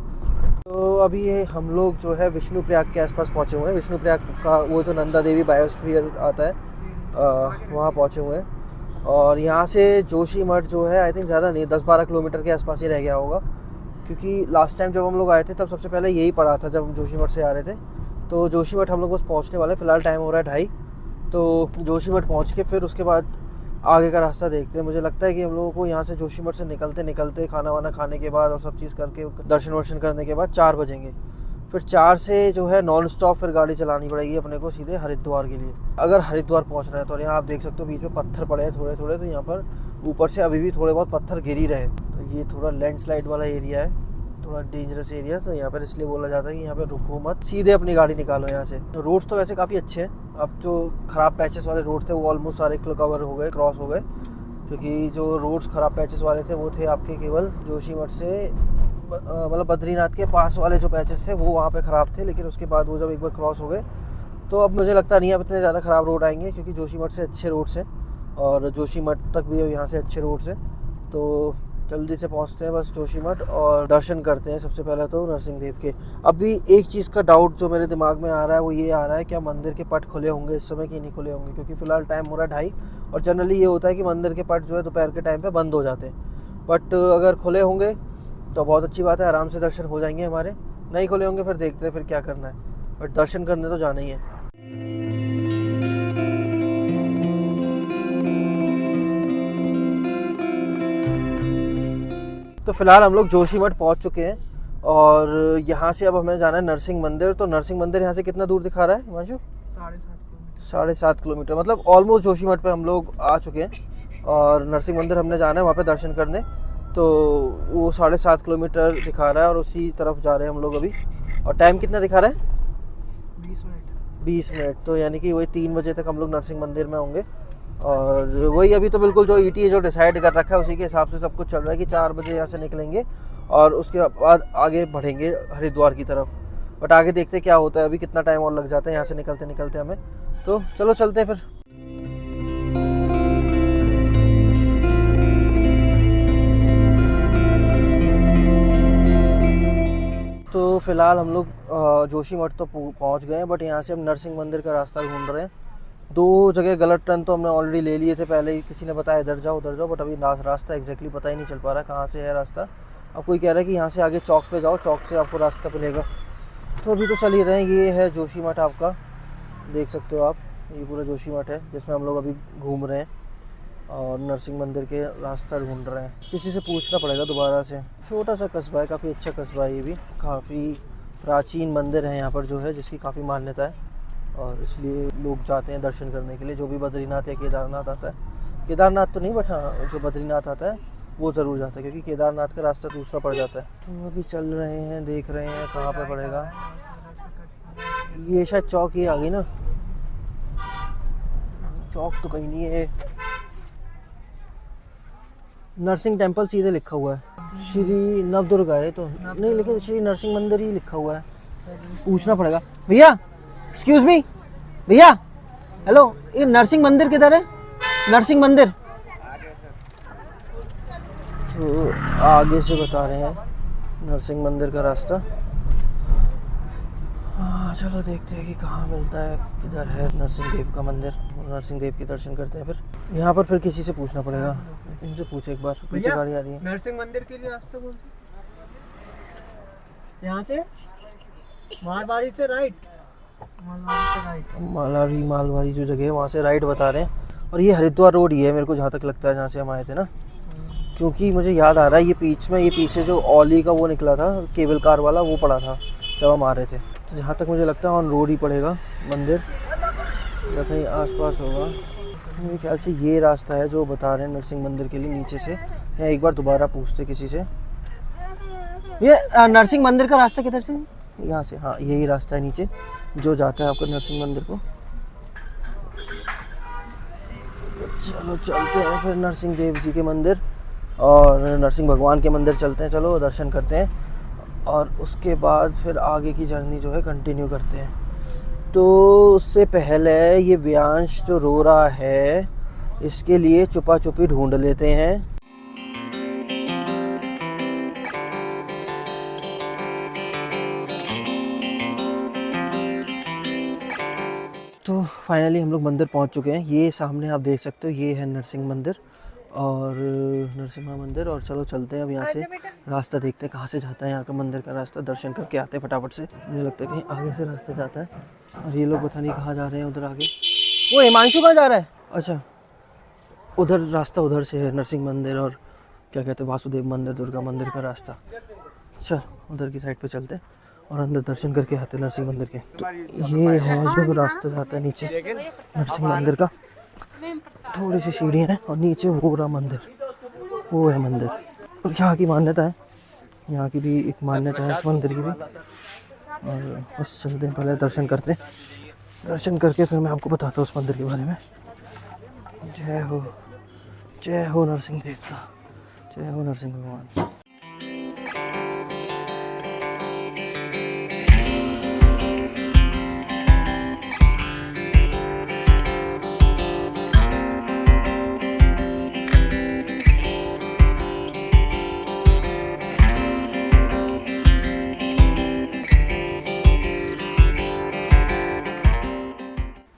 तो अभी हम लोग जो है विष्णुप्रयाग के आसपास पहुँचे हुए हैं। विष्णुप्रयाग का वो जो नंदा देवी बायोस्फीयर आता है वहाँ पहुँचे हुए हैं। और यहाँ से जोशीमठ जो है आई थिंक ज़्यादा नहीं 10-12 किलोमीटर के आसपास ही रह गया होगा, क्योंकि लास्ट टाइम जब हम लोग आए थे तब सबसे पहले यही पड़ा था जब हम जोशीमठ से आ रहे थे। तो जोशीमठ हम लोग बस पहुँचने वाले, फ़िलहाल टाइम हो रहा है 2:30। तो जोशीमठ पहुँच के फिर उसके बाद आगे का रास्ता देखते हैं। मुझे लगता है कि हम लोगों को यहाँ से जोशीमठ से निकलते खाना वाना खाने के बाद और सब चीज़ करके दर्शन वर्शन करने के बाद 4 बजेंगे। फिर 4 से जो है नॉन स्टॉप फिर गाड़ी चलानी पड़ेगी अपने को सीधे हरिद्वार के लिए, अगर हरिद्वार पहुँचना है तो। यहाँ आप देख सकते हो बीच में पत्थर पड़े हैं थोड़े थोड़े, तो यहाँ पर ऊपर से अभी भी थोड़े बहुत पत्थर गिर ही रहे। तो ये थोड़ा लैंडस्लाइड वाला एरिया है, थोड़ा डेंजरस एरिया, तो यहाँ पर इसलिए बोला जाता है कि यहाँ पे रुको मत, सीधे अपनी गाड़ी निकालो यहाँ से। रोड्स तो वैसे काफ़ी अच्छे हैं। अब जो ख़राब पैचेस वाले रोड थे वो ऑलमोस्ट सारे कवर हो गए, क्रॉस हो गए, क्योंकि जो रोड्स ख़राब पैचेस वाले थे वो थे आपके केवल जोशीमठ से मतलब बद्रीनाथ के पास वाले जो पैचेस थे वो वहाँ पे ख़राब थे। लेकिन उसके बाद वो जब एक बार क्रॉस हो गए तो अब मुझे लगता नहीं अब इतने ज़्यादा ख़राब रोड आएंगे, क्योंकि जोशीमठ से अच्छे रोड्स हैं और जोशीमठ तक भी अब यहाँ से अच्छे रोड्स हैं। तो जल्दी से पहुँचते हैं बस जोशीमठ और दर्शन करते हैं सबसे पहले तो नरसिंह देव के। अभी एक चीज़ का डाउट जो मेरे दिमाग में आ रहा है वो ये आ रहा है, क्या मंदिर के पट खुले होंगे इस समय कि नहीं खुले होंगे, क्योंकि फ़िलहाल टाइम हो रहा है 2:30 और जनरली ये होता है कि मंदिर के पट जो है दोपहर के टाइम पे बंद हो जाते हैं। बट अगर खुले होंगे तो बहुत अच्छी बात है, आराम से दर्शन हो जाएंगे हमारे। नहीं खुले होंगे फिर देखते हैं फिर क्या करना है, बट दर्शन करने तो जाना ही है। तो फिलहाल हम लोग जोशीमठ पहुंच चुके हैं और यहाँ से अब हमें जाना है नरसिंह मंदिर। तो नरसिंह मंदिर यहाँ से कितना दूर दिखा रहा है हिमांशु? 7.5 किलोमीटर, मतलब ऑलमोस्ट जोशीमठ पे हम लोग आ चुके हैं। और नरसिंह मंदिर हमने जाना है वहाँ पे दर्शन करने, तो वो 7.5 किलोमीटर दिखा रहा है और उसी तरफ जा रहे हैं हम लोग अभी। और टाइम कितना दिखा रहा है? 20 मिनट। तो यानी कि वही 3 बजे तक हम लोग नरसिंह मंदिर में होंगे। और वही अभी तो बिल्कुल जो ईटी जो डिसाइड कर रखा है उसी के हिसाब से सब कुछ चल रहा है कि 4 बजे यहाँ से निकलेंगे और उसके बाद आगे बढ़ेंगे हरिद्वार की तरफ। बट आगे देखते क्या होता है, अभी कितना टाइम और लग जाता है यहाँ से निकलते निकलते हमें। तो चलो चलते हैं फिर। तो फिलहाल हम लोग जोशीमठ तो पहुँच गए हैं, बट यहाँ से हम नरसिंह मंदिर का रास्ता ढूंढ रहे हैं। 2 जगह गलत टर्न तो हमने ऑलरेडी ले लिए थे पहले ही, किसी ने बताया इधर जाओ उधर जाओ, बट अभी रास्ता एग्जैक्टली पता ही नहीं चल पा रहा कहाँ से है रास्ता। अब कोई कह रहा है कि यहाँ से आगे चौक पे जाओ, चौक से आपको रास्ता मिलेगा। तो अभी तो चल ही रहे हैं। ये है जोशीमठ, आपका देख सकते हो आप, ये पूरा जोशीमठ है जिसमें हम लोग अभी घूम रहे हैं और नरसिंह मंदिर के रास्ता ढूंढ रहे हैं। किसी से पूछना पड़ेगा दोबारा से। छोटा सा कस्बा है, काफ़ी अच्छा कस्बा है ये भी। काफ़ी प्राचीन मंदिर है यहाँ पर जो है, जिसकी काफ़ी मान्यता है और इसलिए लोग जाते हैं दर्शन करने के लिए। जो भी बद्रीनाथ या केदारनाथ आता है, केदारनाथ तो नहीं बट हाँ जो बद्रीनाथ आता है वो ज़रूर जाता है, क्योंकि केदारनाथ का रास्ता दूसरा पड़ जाता है। तो अभी चल रहे हैं, देख रहे हैं कहाँ पे पड़ेगा। ये शायद चौक ही आ गई ना, चौक तो कहीं नहीं है। नरसिंह टेम्पल सीधे लिखा हुआ है, श्री नवदुर्गा है तो नहीं, लेकिन श्री नरसिंह मंदिर ही लिखा हुआ है। पूछना पड़ेगा। भैया एक्सक्यूज मी, भैया हेलो, ये नरसिंह मंदिर किधर है? नरसिंह मंदिर तो आगे से बता रहे हैं नरसिंह मंदिर का रास्ता। चलो देखते हैं कि कहाँ मिलता है, किधर है नरसिंह देव का मंदिर। नरसिंह देव के दर्शन करते हैं फिर। यहाँ पर फिर किसी से पूछना पड़ेगा, इनसे पूछे एक बार। पीछे गाड़ी आ रही है। नरसिंह मंदिर के लिए रास्ता कौन सा? यहाँ से मालवाड़ी से राइट, मालवाड़ी जो जगह है वहाँ से राइट बता रहे हैं। और ये हरिद्वार रोड ही है मेरे को जहाँ तक लगता है, जहाँ से हम आए थे ना, क्योंकि मुझे याद आ रहा है ये पीछे जो ओली का वो निकला था केबल कार वाला, वो पड़ा था जब हम आ रहे थे। तो जहाँ तक मुझे लगता है ऑन रोड ही पड़ेगा मंदिर, या कहीं आसपास होगा। मेरे ख्याल से ये रास्ता है जो बता रहे हैं नरसिंह मंदिर के लिए नीचे से। या एक बार दोबारा पूछते किसी से। ये नरसिंह मंदिर का रास्ता किधर से? यहाँ से, हाँ यही रास्ता है नीचे जो जाता है आपको नरसिंह मंदिर को। तो चलो चलते हैं फिर नरसिंह देव जी के मंदिर और नरसिंह भगवान के मंदिर चलते हैं। चलो दर्शन करते हैं और उसके बाद फिर आगे की जर्नी जो है कंटिन्यू करते हैं। तो उससे पहले ये व्यांश जो रो रहा है, इसके लिए छुपा छुपी ढूंढ लेते हैं। तो फाइनली हम लोग मंदिर पहुंच चुके हैं। ये सामने आप देख सकते हो, ये है नरसिंह मंदिर और नरसिम्हा मंदिर। और चलो चलते हैं अब यहाँ से, रास्ता देखते हैं कहाँ से जाता है यहाँ का मंदिर का रास्ता। दर्शन करके आते हैं फटाफट से। मुझे लगता है कहीं आगे से रास्ता जाता है और ये लोग पता नहीं कहाँ जा रहे हैं उधर आगे। वो हिमांशु कहाँ जा रहा है? अच्छा उधर रास्ता, उधर से है नरसिंह मंदिर और क्या कहते हैं वासुदेव मंदिर, दुर्गा मंदिर का रास्ता। अच्छा उधर की साइड पे चलते हैं और अंदर दर्शन करके आते हैं नरसिंह मंदिर के। तो ये है जो रास्ता जाता है नीचे नरसिंह मंदिर का। थोड़ी सी सीढ़ियाँ हैं और नीचे वो रहा मंदिर, वो है मंदिर। और यहाँ की मान्यता है, यहाँ की भी एक मान्यता है इस मंदिर की भी। और बस चलते हैं, पहले दर्शन करते हैं। दर्शन करके फिर मैं आपको बताता हूँ उस मंदिर के बारे में। जय हो नरसिंह देव का, जय हो नरसिंह भगवान।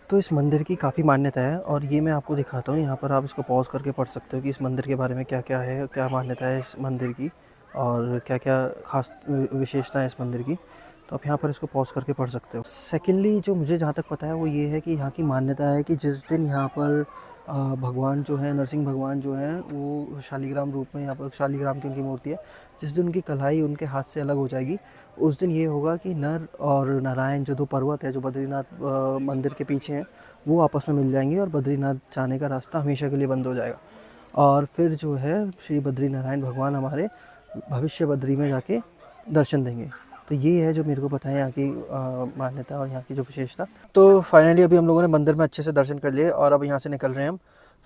तो इस मंदिर की काफ़ी मान्यता है और ये मैं आपको दिखाता हूँ। यहाँ पर आप इसको पॉज करके पढ़ सकते हो कि इस मंदिर के बारे में क्या क्या है, क्या मान्यता है इस मंदिर की और क्या क्या खास विशेषता है इस मंदिर की। तो आप यहाँ पर इसको पॉज करके पढ़ सकते हो। सेकेंडली जो मुझे जहाँ तक पता है वो ये है कि यहाँ की मान्यता है कि जिस दिन यहाँ पर भगवान जो है, नरसिंह भगवान जो हैं वो शालीग्राम रूप में यहाँ पर, शालीग्राम की उनकी मूर्ति है। जिस दिन उनकी कलाई उनके हाथ से अलग हो जाएगी उस दिन ये होगा कि नर और नारायण जो दो पर्वत है जो बद्रीनाथ मंदिर के पीछे हैं वो आपस में मिल जाएंगे और बद्रीनाथ जाने का रास्ता हमेशा के लिए बंद हो जाएगा। और फिर जो है श्री बद्री नारायण भगवान हमारे भविष्य बद्री में जाके दर्शन देंगे। तो ये है जो मेरे को पता है यहाँ की मान्यता और यहाँ की जो विशेषता। तो फाइनली अभी हम लोगों ने मंदिर में अच्छे से दर्शन कर लिए और अब यहाँ से निकल रहे हैं हम।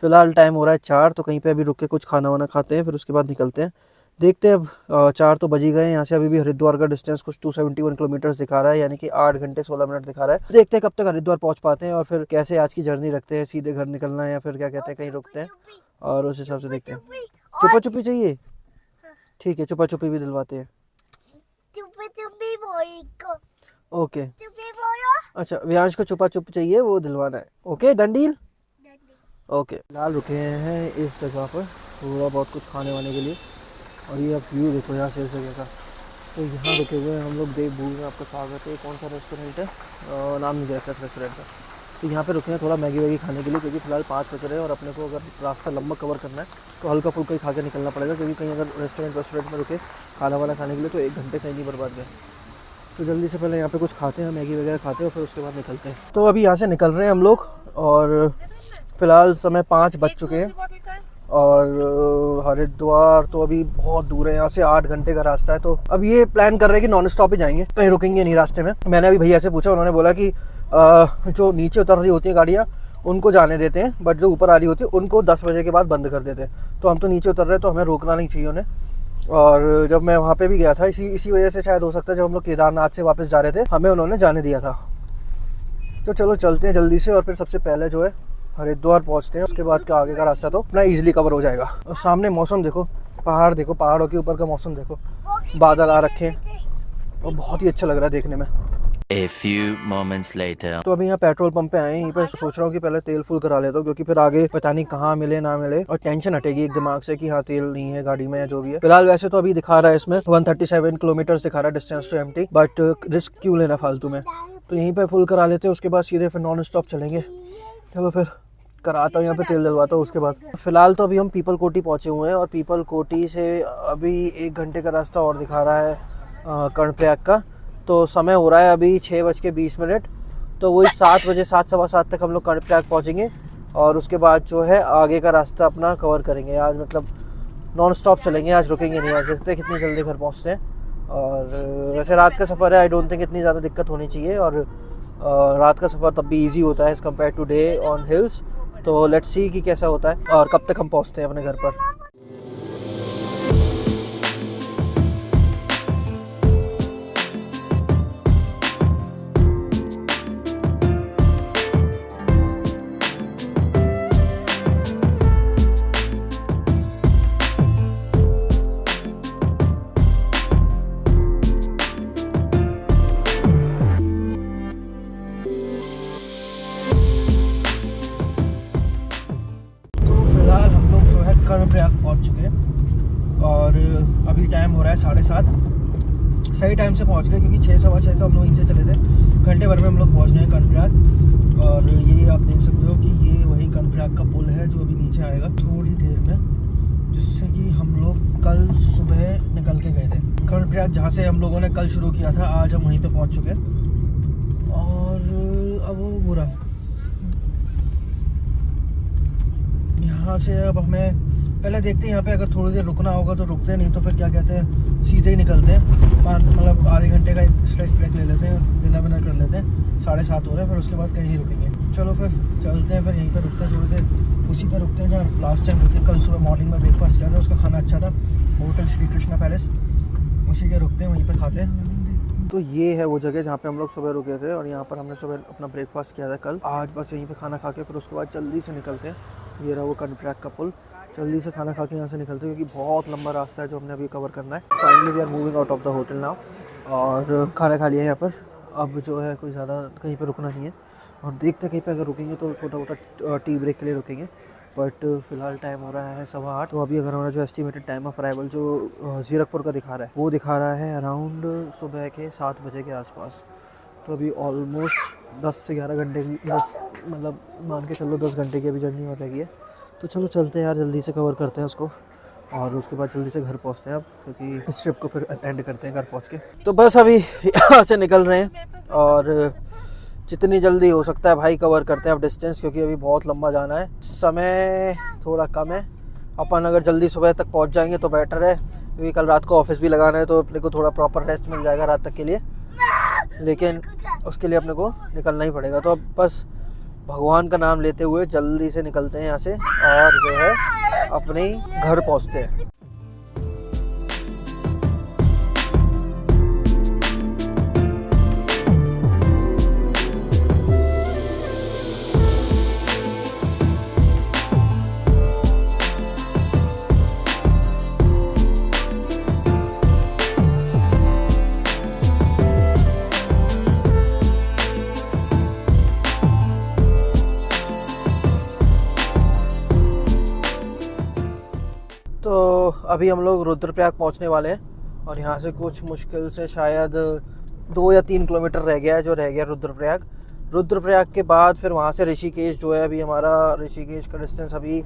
फिलहाल टाइम हो रहा है 4, तो कहीं पे अभी रुक के कुछ खाना वाना खाते हैं फिर उसके बाद निकलते हैं। देखते हैं अब 4 तो बज ही गए हैं। यहाँ से अभी भी हरिद्वार का डिस्टेंस कुछ 271 किलोमीटर दिखा रहा है, यानी कि 8 घंटे 16 मिनट दिखा रहा है। देखते हैं कब तक हरिद्वार पहुँच पाते हैं और फिर कैसे आज की जर्नी रखते हैं, सीधे घर निकलना है या फिर क्या कहते हैं कहीं रुकते हैं, और उस हिसाब से देखते हैं। चुपा चुपी चाहिए, ठीक है चुपा चुपी भी दिलवाते हैं। ओके अच्छा, व्यांश को छुपा छुप चाहिए वो दिलवाना है। Okay done deal, okay. फिलहाल रुके हैं इस जगह पर थोड़ा बहुत कुछ खाने वाने के लिए, और ये आप व्यू देखो यहाँ से इस जगह का। तो यहाँ रुके हुए हैं हम लोग देवभूमि में। आपका स्वागत है। कौन सा रेस्टोरेंट है, नाम नहीं देखा इस रेस्टोरेंट का। तो यहाँ पे रुके हैं थोड़ा मैगी वैगी खाने के लिए, क्योंकि फिलहाल 5 बज रहे हैं और अपने को अगर रास्ता लंबा कवर करना है तो हल्का फुल्का ही खा के निकलना पड़ेगा, क्योंकि कहीं अगर रेस्टोरेंट में रुके खाना वाना खाने के लिए तो 1 घंटे कहीं नहीं बर्बाद गए। तो जल्दी से पहले यहाँ पे कुछ खाते हैं, मैगी वगैरह खाते हैं और फिर उसके बाद निकलते हैं। तो अभी यहाँ से निकल रहे हैं हम लोग और फिलहाल समय 5 बज चुके हैं और हरिद्वार तो अभी बहुत दूर है यहाँ से, 8 घंटे का रास्ता है। तो अब ये प्लान कर रहे हैं कि नॉन स्टॉप ही जाएंगे, कहीं रुकेंगे नहीं रास्ते में। मैंने अभी भैया से पूछा, उन्होंने बोला कि जो नीचे उतर रही होती हैं गाड़ियाँ उनको जाने देते हैं, बट जो ऊपर आ रही होती है उनको 10 बजे के बाद बंद कर देते हैं। तो हम तो नीचे उतर रहे हैं तो हमें रोकना नहीं चाहिए उन्हें। और जब मैं वहाँ पे भी गया था इसी वजह से शायद हो सकता है, जब हम लोग केदारनाथ से वापस जा रहे थे हमें उन्होंने जाने दिया था। तो चलो चलते हैं जल्दी से और फिर सबसे पहले जो है हरिद्वार पहुँचते हैं, उसके बाद का आगे का रास्ता तो अपना ईजिली कवर हो जाएगा। और सामने मौसम देखो, पहाड़ देखो, पहाड़ों के ऊपर का मौसम देखो, बादल आ रखे हैं और बहुत ही अच्छा लग रहा है देखने में। A few moments later. तो अभी यहाँ पेट्रोल पंप पे आए हैं, यहीं पे सोच रहा हूँ कि पहले तेल फुल करा लेता हूँ, क्योंकि फिर आगे पता नहीं कहाँ मिले ना मिले और टेंशन हटेगी एक दिमाग से कि हाँ तेल नहीं है गाड़ी में या जो भी है। फिलहाल वैसे तो अभी दिखा रहा है इसमें 137 किलोमीटर दिखा रहा है distance to empty, but risk क्यों लेना फालतू में। तो यहीं पे फुल करा लेते हैं, उसके बाद सीधे फिर नॉन स्टॉप चलेंगे। चलो फिर कराता हूँ, यहाँ पे तेल डलवाता हूँ उसके बाद। फिलहाल तो अभी हम पीपल कोटी पहुँचे हुए हैं और पीपल कोटी से अभी 1 घंटे का रास्ता और दिखा रहा है कर्णप्रयाग का। तो समय हो रहा है अभी 6:20, तो वही 7 बजे 7 सवा 7 तक हम लोग कर्णप्रयाग पहुँचेंगे और उसके बाद जो है आगे का रास्ता अपना कवर करेंगे। आज मतलब नॉन स्टॉप चलेंगे, आज रुकेंगे नहीं। आज देखते हैं कितनी जल्दी घर पहुँचते हैं। और वैसे रात का सफ़र है, आई डोंट थिंक इतनी ज़्यादा दिक्कत होनी चाहिए, और रात का सफ़र तब भी ईजी होता है as compare to day on hills. तो लेट्स सी कि कैसा होता है और कब तक हम पहुँचते हैं अपने घर पर। कर्णप्रयाग पहुंच चुके हैं और अभी टाइम हो रहा है 7:30। सही टाइम से पहुंच गए, क्योंकि 6 सवा 6 तो हम लोग यहीं से चले थे। घंटे भर में हम लोग पहुंच गए हैं कर्णप्रयाग। और ये आप देख सकते हो कि ये वही कर्णप्रयाग का पुल है जो अभी नीचे आएगा थोड़ी देर में, जिससे कि हम लोग कल सुबह निकल के गए थे। कर्णप्रयाग जहाँ से हम लोगों ने कल शुरू किया था, आज हम वहीं पर पहुँच चुके हैं। और अब वो बुरा यहाँ से अब हमें पहले देखते हैं यहाँ पे अगर थोड़ी देर रुकना होगा तो रुकते हैं, नहीं तो फिर क्या कहते हैं सीधे ही निकलते हैं। मतलब आधे घंटे का एक स्ट्रेच ब्रेक ले लेते हैं, डिनर विनर कर लेते हैं। 7:30 हो रहे हैं, फिर उसके बाद कहीं नहीं रुकेंगे। चलो फिर चलते हैं, फिर यहीं पे रुकते हैं थोड़ी देर, उसी पे रुकते हैं जहाँ लास्ट टाइम रुके। कल सुबह मॉर्निंग में ब्रेकफास्ट किया था, उसका खाना अच्छा था, होटल श्री कृष्णा पैलेस, उसी के रुकते हैं, वहीं पर खाते हैं। तो ये है वो जगह जहाँ पे हम लोग सुबह रुके थे और यहाँ पर हमने सुबह अपना ब्रेकफास्ट किया था कल। आज बस यहीं पे खाना खा के फिर उसके बाद जल्दी से निकलते हैं। ये रहा वो कर्णप्रयाग का पुल, जल्दी से खाना खा के यहाँ से निकलते हैं, क्योंकि बहुत लंबा रास्ता है जो हमने अभी कवर करना है। Finally we are moving out of the hotel now, और खाना खा लिया है यहाँ पर। अब जो है कोई ज़्यादा कहीं पर रुकना नहीं है, और देखते हैं कहीं पर अगर रुकेंगे तो छोटा मोटा टी ब्रेक के लिए रुकेंगे। बट फिलहाल टाइम हो रहा है 8:15। तो अभी अगर हमारा जो एस्टिमेटेड टाइम ऑफ अराइवल जो जीरकपुर का दिखा रहा है वो दिखा रहा है अराउंड सुबह के 7 बजे के आसपास। तो अभी ऑलमोस्ट 10 से 11 घंटे की मतलब मान के चलो 10 घंटे की अभी जर्नी और रह गई है। तो चलो चलते हैं यार, जल्दी से कवर करते हैं उसको और उसके बाद जल्दी से घर पहुंचते हैं अब, क्योंकि इस ट्रिप को फिर एंड करते हैं घर पहुंच के। तो बस अभी यहाँ से निकल रहे हैं और जितनी जल्दी हो सकता है भाई कवर करते हैं अब डिस्टेंस, क्योंकि अभी बहुत लंबा जाना है, समय थोड़ा कम है। अपन अगर जल्दी सुबह तक पहुंच जाएंगे तो बेटर है, क्योंकि कल रात को ऑफिस भी लगाना है, तो अपने को थोड़ा प्रॉपर रेस्ट मिल जाएगा रात तक के लिए। लेकिन उसके लिए अपने को निकलना ही पड़ेगा। तो अब बस भगवान का नाम लेते हुए जल्दी से निकलते हैं यहाँ से और जो है अपने घर पहुँचते हैं। तो अभी हम लोग रुद्रप्रयाग पहुंचने वाले हैं और यहाँ से कुछ मुश्किल से शायद 2 या 3 किलोमीटर रह गया है, जो रह गया रुद्रप्रयाग। रुद्रप्रयाग के बाद फिर वहाँ से ऋषिकेश जो है, अभी हमारा ऋषिकेश का डिस्टेंस अभी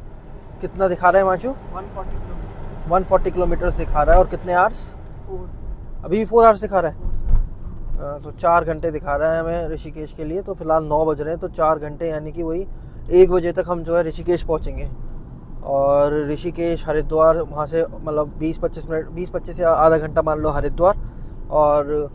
कितना दिखा रहा है मांशु? 140 किलोमीटर 140 किलोमीटर्स दिखा रहा है। और कितने आवर्स? 4 अभी 4 आवर्स दिखा रहा है। तो 4 घंटे दिखा रहा है हमें ऋषिकेश के लिए। तो फिलहाल 9 बज रहे हैं, तो 4 घंटे यानी कि वही 1 बजे तक हम जो है ऋषिकेश पहुँचेंगे। और ऋषिकेश हरिद्वार वहाँ से मतलब 20-25 या आधा घंटा मान लो हरिद्वार, और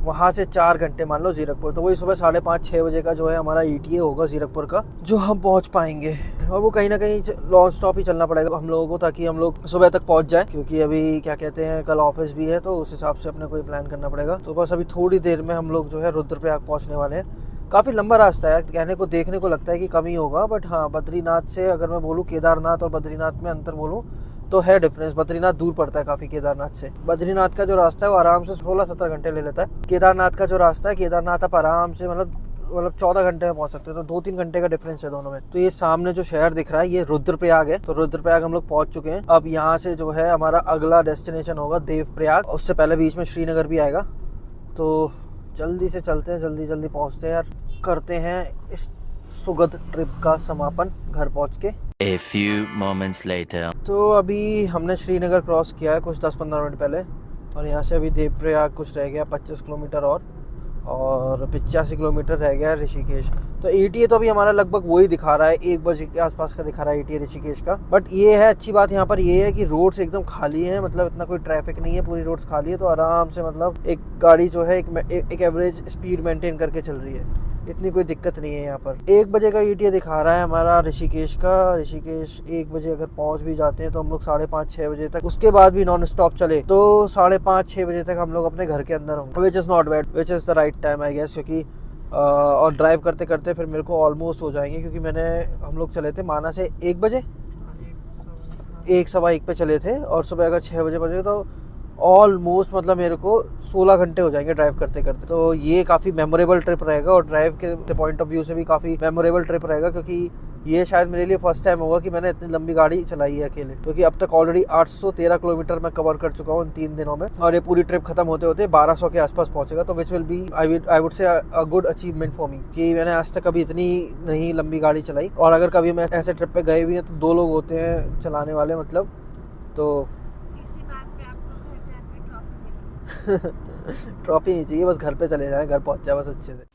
वहाँ से 4 घंटे मान लो जीरकपुर। तो वही सुबह 5:30-6 बजे का जो है हमारा ETA होगा जीरकपुर का, जो हम पहुँच पाएंगे। और वो कहीं ना कहीं नॉन स्टॉप ही चलना पड़ेगा हम लोगों को, ताकि हम लोग सुबह तक पहुँच जाए, क्योंकि अभी क्या कहते हैं कल ऑफिस भी है, तो उस हिसाब से अपने को प्लान करना पड़ेगा। तो बस अभी थोड़ी देर में हम लोग जो है रुद्रप्रयाग पहुँचने वाले हैं। काफ़ी लंबा रास्ता है, कहने को देखने को लगता है कि कम ही होगा, बट हाँ बद्रीनाथ से अगर मैं बोलूँ, केदारनाथ और बद्रीनाथ में अंतर बोलूँ तो है डिफरेंस। बद्रीनाथ दूर पड़ता है काफ़ी केदारनाथ से। बद्रीनाथ का जो रास्ता है वो आराम से 16-17 घंटे ले लेता है। केदारनाथ का जो रास्ता है, केदारनाथ आप आराम से मतलब 14 घंटे में पहुंच सकते हो। तो 2-3 घंटे का डिफरेंस है दोनों में। तो ये सामने जो शहर दिख रहा है ये रुद्रप्रयाग है। तो रुद्रप्रयाग हम लोग पहुंच चुके हैं। अब यहाँ से जो है हमारा अगला डेस्टिनेशन होगा देवप्रयाग। उससे पहले बीच में श्रीनगर भी आएगा। तो जल्दी से चलते हैं, जल्दी पहुँचते हैं यार, करते हैं इस सुखद ट्रिप का समापन घर पहुँच के। A few moments later. तो अभी हमने श्रीनगर क्रॉस किया है कुछ 10-15 मिनट पहले, और यहाँ से अभी देवप्रयाग कुछ रह गया 25 किलोमीटर और 85 किलोमीटर रह गया है ऋषिकेश। तो ETA तो अभी हमारा लगभग वही दिखा रहा है, 1 बजे के आसपास का दिखा रहा है ETA ऋषिकेश का। बट ये है अच्छी बात यहाँ पर ये है कि रोड्स एकदम खाली है, मतलब इतना कोई ट्रैफिक नहीं है, पूरी रोड्स खाली है। तो आराम से मतलब एक गाड़ी जो है एक एवरेज स्पीड मेंटेन करके चल रही है, इतनी कोई दिक्कत नहीं है यहाँ पर। 1 बजे का ETA दिखा रहा है हमारा ऋषिकेश का। ऋषिकेश 1 बजे अगर पहुँच भी जाते हैं तो हम लोग 5:30-6 बजे तक, उसके बाद भी नॉन स्टॉप चले तो 5:30-6 बजे तक हम लोग अपने घर के अंदर होंगे, which is not bad, which is the right time I guess. क्योंकि और ड्राइव करते करते फिर मेरे को ऑलमोस्ट हो जाएंगे, क्योंकि हम लोग चले थे माना से 1 बजे, 1-1:15 पे चले थे, और सुबह अगर 6 बजे पहुँचे तो ऑलमोस्ट मतलब मेरे को 16 घंटे हो जाएंगे ड्राइव करते करते। तो ये काफ़ी मेमोरेबल ट्रिप रहेगा, और ड्राइव के पॉइंट ऑफ व्यू से भी काफ़ी मेमोरेबल ट्रिप रहेगा, क्योंकि ये शायद मेरे लिए फर्स्ट टाइम होगा कि मैंने इतनी लंबी गाड़ी चलाई है अकेले। क्योंकि अब तक ऑलरेडी 813 किलोमीटर मैं कवर कर चुका हूँ इन 3 दिनों में, और ये पूरी ट्रिप खत्म होते होते 1200 के आसपास पहुँचेगा। तो which will be I would say a good achievement for me, कि मैंने आज तक कभी इतनी नहीं लंबी गाड़ी चलाई। और अगर कभी मैं ऐसे ट्रिप पे गए भी हैं तो 2 लोग होते हैं चलाने वाले, मतलब तो ट्रॉफी नहीं चाहिए, बस घर पे चले जाएं, घर पहुंच जाए बस अच्छे से।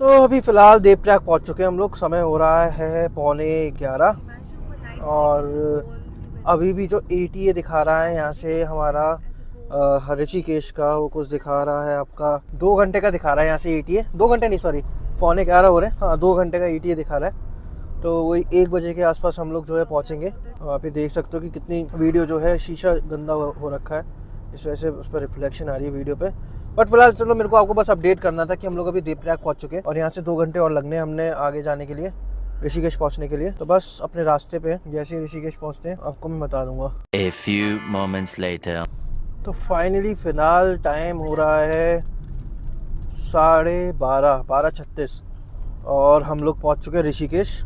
तो अभी फ़िलहाल देवप्रयाग पहुंच चुके हैं हम लोग। समय हो रहा है 11:15, और अभी भी जो ETA दिखा रहा है यहाँ से हमारा ऋषिकेश का, वो कुछ दिखा रहा है आपका 2 घंटे का दिखा रहा है यहाँ से ETA। 2 घंटे नहीं, सॉरी 11:15 हो रहे हैं, हाँ 2 घंटे का ETA दिखा रहा है। तो वही 1 बजे के आसपास हम लोग जो है पहुँचेंगे। आप ये देख सकते हो कि कितनी वीडियो जो है शीशा गंदा हो रखा है, इस वजह से उस पर रिफ्लेक्शन आ रही है वीडियो पे। बट फिलहाल चलो, मेरे को आपको बस अपडेट करना था कि हम लोग अभी देवप्रयाग पहुंच चुके हैं और यहाँ से 2 घंटे और लगने हमने आगे जाने के लिए, ऋषिकेश पहुंचने के लिए। तो बस अपने रास्ते पे जैसे ही ऋषिकेश पहुंचते हैं आपको मैं बता दूंगा। A few moments later. तो फाइनली फिलहाल टाइम हो रहा है 12:36 और हम लोग पहुंच चुके हैं ऋषिकेश।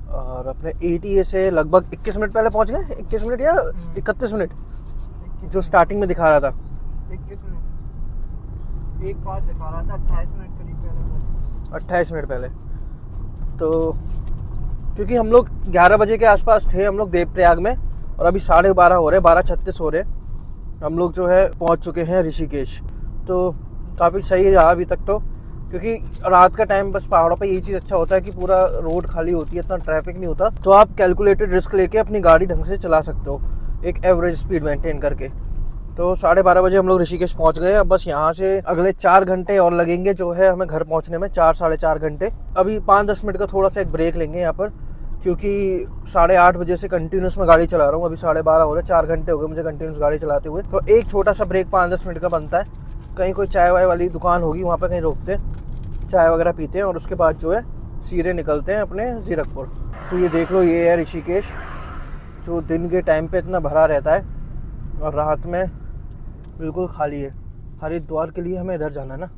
और अपने ATA से लगभग 21 मिनट पहले पहुंच गए, 21 मिनट या 31 मिनट जो स्टार्टिंग में दिखा रहा था। 21 मिनट एक बात दिखा रहा था, 28 मिनट करीब पहले। 28 मिनट पहले। तो क्योंकि हम लोग 11 बजे के आसपास थे हम लोग देवप्रयाग में और अभी 12:30 हो रहे, 12:36 हो रहे, हम लोग जो है पहुंच चुके हैं ऋषिकेश। तो काफ़ी सही रहा अभी तक तो, क्योंकि रात का टाइम बस पहाड़ों पे यही चीज़ अच्छा होता है कि पूरा रोड खाली होती है, इतना ट्रैफिक नहीं होता, तो आप कैलकुलेटेड रिस्क लेके अपनी गाड़ी ढंग से चला सकते हो एक एवरेज स्पीड मेंटेन करके। तो 12:30 बजे हम लोग ऋषिकेश पहुंच गए। अब बस यहाँ से अगले 4 घंटे और लगेंगे जो है हमें घर पहुंचने में, 4 साढ़े 4 घंटे। अभी 5-10 मिनट का थोड़ा सा एक ब्रेक लेंगे यहाँ पर, क्योंकि 8:30 बजे से कंटिन्यूस में गाड़ी चला रहा हूँ। अभी 12:30 हो रहे, 4 घंटे हो गए मुझे कंटिन्यूस गाड़ी चलाते हुए। तो एक छोटा सा ब्रेक 5-10 मिनट का बनता है, कहीं कोई चाय वाय वाली दुकान होगी वहाँ पर कहीं रोकते हैं, चाय वगैरह पीते हैं और उसके बाद जो है सीधे निकलते हैं अपने जीरकपुर। तो ये देख लो, ये है ऋषिकेश जो दिन के टाइम पे इतना भरा रहता है और रात में बिल्कुल खाली है। हरिद्वार के लिए हमें इधर जाना है ना।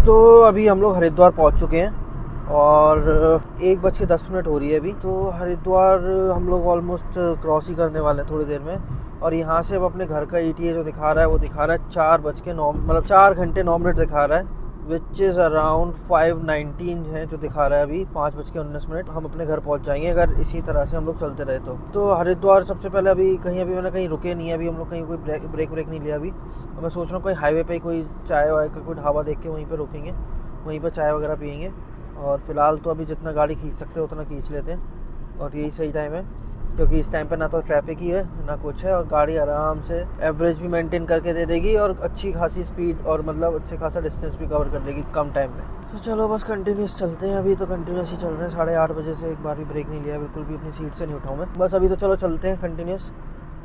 तो अभी हम लोग हरिद्वार पहुंच चुके हैं और 1:10 हो रही है अभी। तो हरिद्वार हम लोग ऑलमोस्ट क्रॉस ही करने वाले हैं थोड़ी देर में। और यहाँ से अब अपने घर का ETA जो दिखा रहा है वो दिखा रहा है 4:09, मतलब 4 घंटे 9 मिनट दिखा रहा है, विच इज़ अराउंड 5:19 है जो दिखा रहा है अभी। 5:19 हम अपने घर पहुँच जाएंगे अगर इसी तरह से हम लोग चलते रहे तो हरिद्वार सबसे पहले अभी मैंने कहीं रुके नहीं है, अभी हम लोग कहीं कोई ब्रेक नहीं लिया अभी। और मैं सोच रहा हूँ कोई हाईवे पे कोई चाय वाय का कोई ढाबा देख के वहीं पे रुकेंगे, वहीं पर चाय वगैरह पियेंगे। और फिलहाल तो अभी जितना गाड़ी खींच सकते हैं उतना खींच लेते हैं और यही सही टाइम है, क्योंकि इस टाइम पे ना तो ट्रैफिक ही है ना कुछ है और गाड़ी आराम से एवरेज भी मेंटेन करके दे देगी और अच्छी खासी स्पीड और मतलब अच्छे खासा डिस्टेंस भी कवर कर लेगी कम टाइम में। तो चलो बस कंटिन्यूस चलते हैं, अभी तो कंटिन्यूस ही चल रहे हैं। 8:30 बजे से एक बार भी ब्रेक नहीं लिया, बिल्कुल भी अपनी सीट से नहीं उठाऊँ मैं। बस अभी तो चलो चलते हैं कंटिन्यूस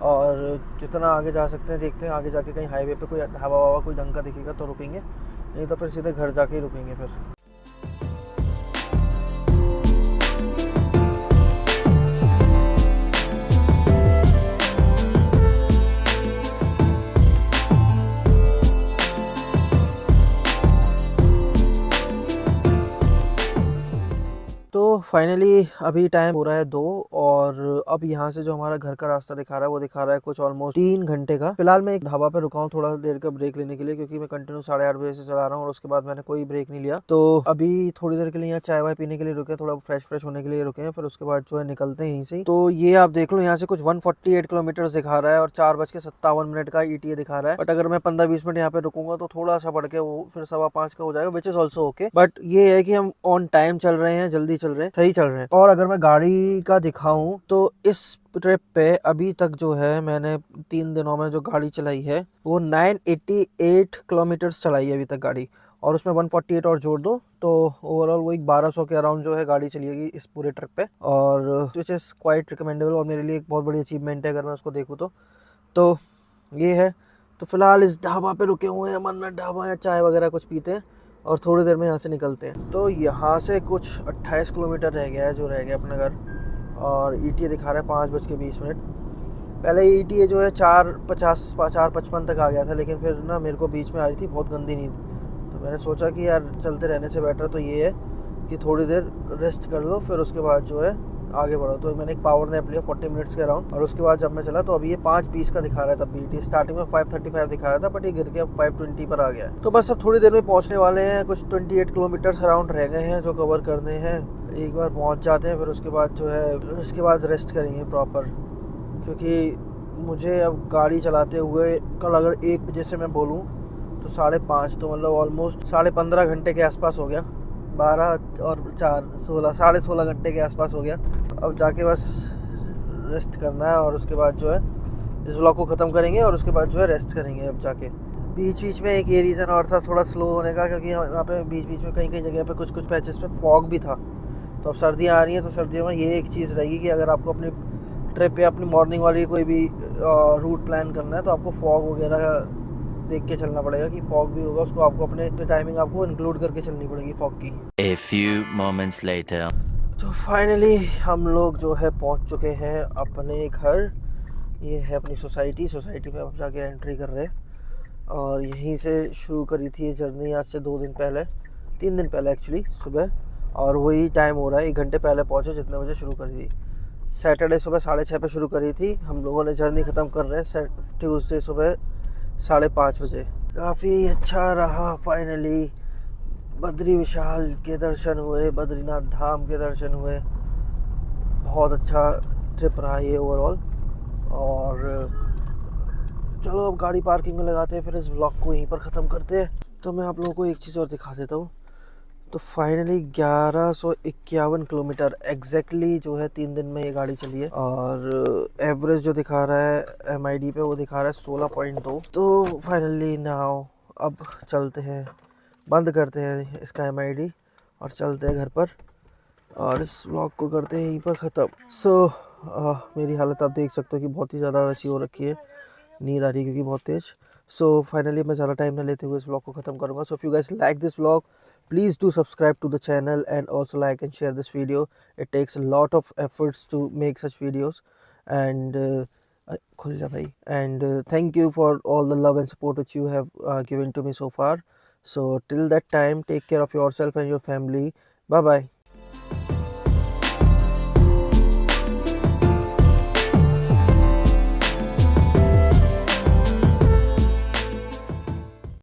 और जितना आगे जा सकते हैं देखते हैं। आगे जाके कहीं हाईवे पे कोई ढाबा वाबा कोई ढंग का दिखेगा तो रुकेंगे, नहीं तो फिर सीधे घर जाके ही रुकेंगे फिर। तो फाइनली अभी टाइम हो रहा है 2 और अब यहाँ से जो हमारा घर का रास्ता दिखा रहा है वो दिखा रहा है कुछ ऑलमोस्ट 3 घंटे का। फिलहाल मैं एक ढाबा पे रुका हूँ थोड़ा देर का ब्रेक लेने के लिए, क्योंकि मैं कंटिन्यू 8:30 बजे से चला रहा हूँ और उसके बाद मैंने कोई ब्रेक नहीं लिया। तो अभी थोड़ी देर के लिए यहाँ चाय वाय पीने के लिए रुके, थोड़ा फ्रेश होने के लिए रुके हैं, फिर उसके बाद जो है निकलते हैं यहीं से। तो ये आप देख लो, यहाँ से कुछ 148 किलोमीटर दिखा रहा है और 4:57 का ETA दिखा रहा है। बट अगर मैं 15-20 मिनट यहाँ पे रुकूंगा तो थोड़ा सा बढ़ के वो फिर 5:15 का हो जाएगा, which is also okay. But ये है कि हम ऑन टाइम चल रहे हैं, जल्दी चल रहे हैं, सही चल रहे हैं। और अगर मैं गाड़ी का दिखाऊं तो इस ट्रिप पे अभी तक जो है मैंने 3 दिनों में जो गाड़ी चलाई है वो 988 किलोमीटर्स चलाई है अभी तक गाड़ी, और उसमें 148 और जोड़ दो तो ओवरऑल वही 1200 के अराउंड जो है गाड़ी चलिएगी इस पूरे ट्रिप पे, और विच इज़ क्वाइट रिकमेंडेबल और मेरे लिए एक बहुत बड़ी अचीवमेंट है अगर मैं उसको देखूँ तो ये है। तो फिलहाल इस ढाबा पे रुके हुए हैं, मन्नत ढाबा है, चाय वगैरह कुछ पीते हैं और थोड़ी देर में यहाँ से निकलते हैं। तो यहाँ से कुछ 28 किलोमीटर रह गया है जो रह गया अपना घर, और ETA दिखा रहा है 5:20 पहले ETA जो है 4:55 तक आ गया था, लेकिन फिर ना मेरे को बीच में आ रही थी बहुत गंदी नींद, तो मैंने सोचा कि यार चलते रहने से बेटर तो ये है कि थोड़ी देर रेस्ट कर लो फिर उसके बाद जो है आगे बढ़ो। तो मैंने एक पावर नैप लिया 40 मिनट्स के अराउंड, और उसके बाद जब मैं चला तो अभी ये 5:20 का दिखा रहा है। तब ETA स्टार्टिंग में 5:35 दिखा रहा था, बट ये गिर के अब 5:20 पर आ गया है। तो बस अब थोड़ी देर में पहुंचने वाले हैं, कुछ 28 किलोमीटर्स अराउंड रह गए हैं जो कवर करने हैं। एक बार पहुंच जाते हैं फिर उसके बाद जो है उसके बाद रेस्ट करेंगे प्रॉपर, क्योंकि मुझे अब गाड़ी चलाते हुए कल अगर 1 बजे से मैं बोलूँ तो 5:30, तो मतलब ऑलमोस्ट 15.5 घंटे के आसपास हो गया। 12 और 4 16 16.5 घंटे के आसपास हो गया। अब जाके बस रेस्ट करना है और उसके बाद जो है इस व्लॉग को ख़त्म करेंगे और उसके बाद जो है रेस्ट करेंगे। अब जाके बीच में एक ये रीज़न और था थोड़ा स्लो होने का, क्योंकि यहाँ पे बीच में कहीं जगह पे कुछ पैचेस पे फॉग भी था। तो अब सर्दियाँ आ रही हैं, तो सर्दियों में ये एक चीज़ रहेगी कि अगर आपको अपनी ट्रिप पे अपनी मॉर्निंग वाली कोई भी रूट प्लान करना है तो आपको फॉग वगैरह देख के चलना पड़ेगा कि फॉग भी होगा, उसको आपको अपने टाइमिंग आपको इंक्लूड करके चलनी पड़ेगी फॉग की। A few moments later. तो फाइनली हम लोग जो है पहुंच चुके हैं अपने घर। ये है अपनी सोसाइटी में अब जाके एंट्री कर रहे हैं और यहीं से शुरू करी थी ये जर्नी आज से 3 दिन पहले एक्चुअली सुबह, और वही टाइम हो रहा है 1 घंटे पहले पहुंचे जितने बजे शुरू करी थी। सैटरडे सुबह 6:30 पे शुरू करी थी, हम लोगों ने जर्नी ख़त्म कर रहे हैं ट्यूसडे सुबह 5:30 बजे। काफ़ी अच्छा रहा। फाइनली बद्री विशाल के दर्शन हुए, बद्रीनाथ धाम के दर्शन हुए। बहुत अच्छा ट्रिप रहा ये ओवरऑल। और चलो अब गाड़ी पार्किंग में लगाते हैं, फिर इस ब्लॉग को यहीं पर ख़त्म करते हैं। तो मैं आप लोगों को एक चीज़ और दिखा देता हूँ। तो फाइनली 1151 किलोमीटर एग्जैक्टली जो है 3 दिन में ये गाड़ी चली है, और एवरेज जो दिखा रहा है MID पे वो दिखा रहा है 16.2। तो फाइनली नाउ अब चलते हैं, बंद करते हैं इसका MID और चलते हैं घर पर और इस व्लॉग को करते हैं यहीं पर ख़त्म। सो मेरी हालत आप देख सकते हो कि बहुत ही ज़्यादा वैसी हो रखी है, नींद आ रही है क्योंकि बहुत तेज़। सो फाइनली मैं ज़्यादा टाइम ना लेते हुए इस व्लॉग को ख़त्म करूँगा। So if you guys like this vlog, please do subscribe to the channel and also like and share this video. It takes a lot of efforts to make such videos, and khul ja bhai. And thank you for all the love and support which you have given to me so far. So till that time, take care of yourself and your family. Bye bye.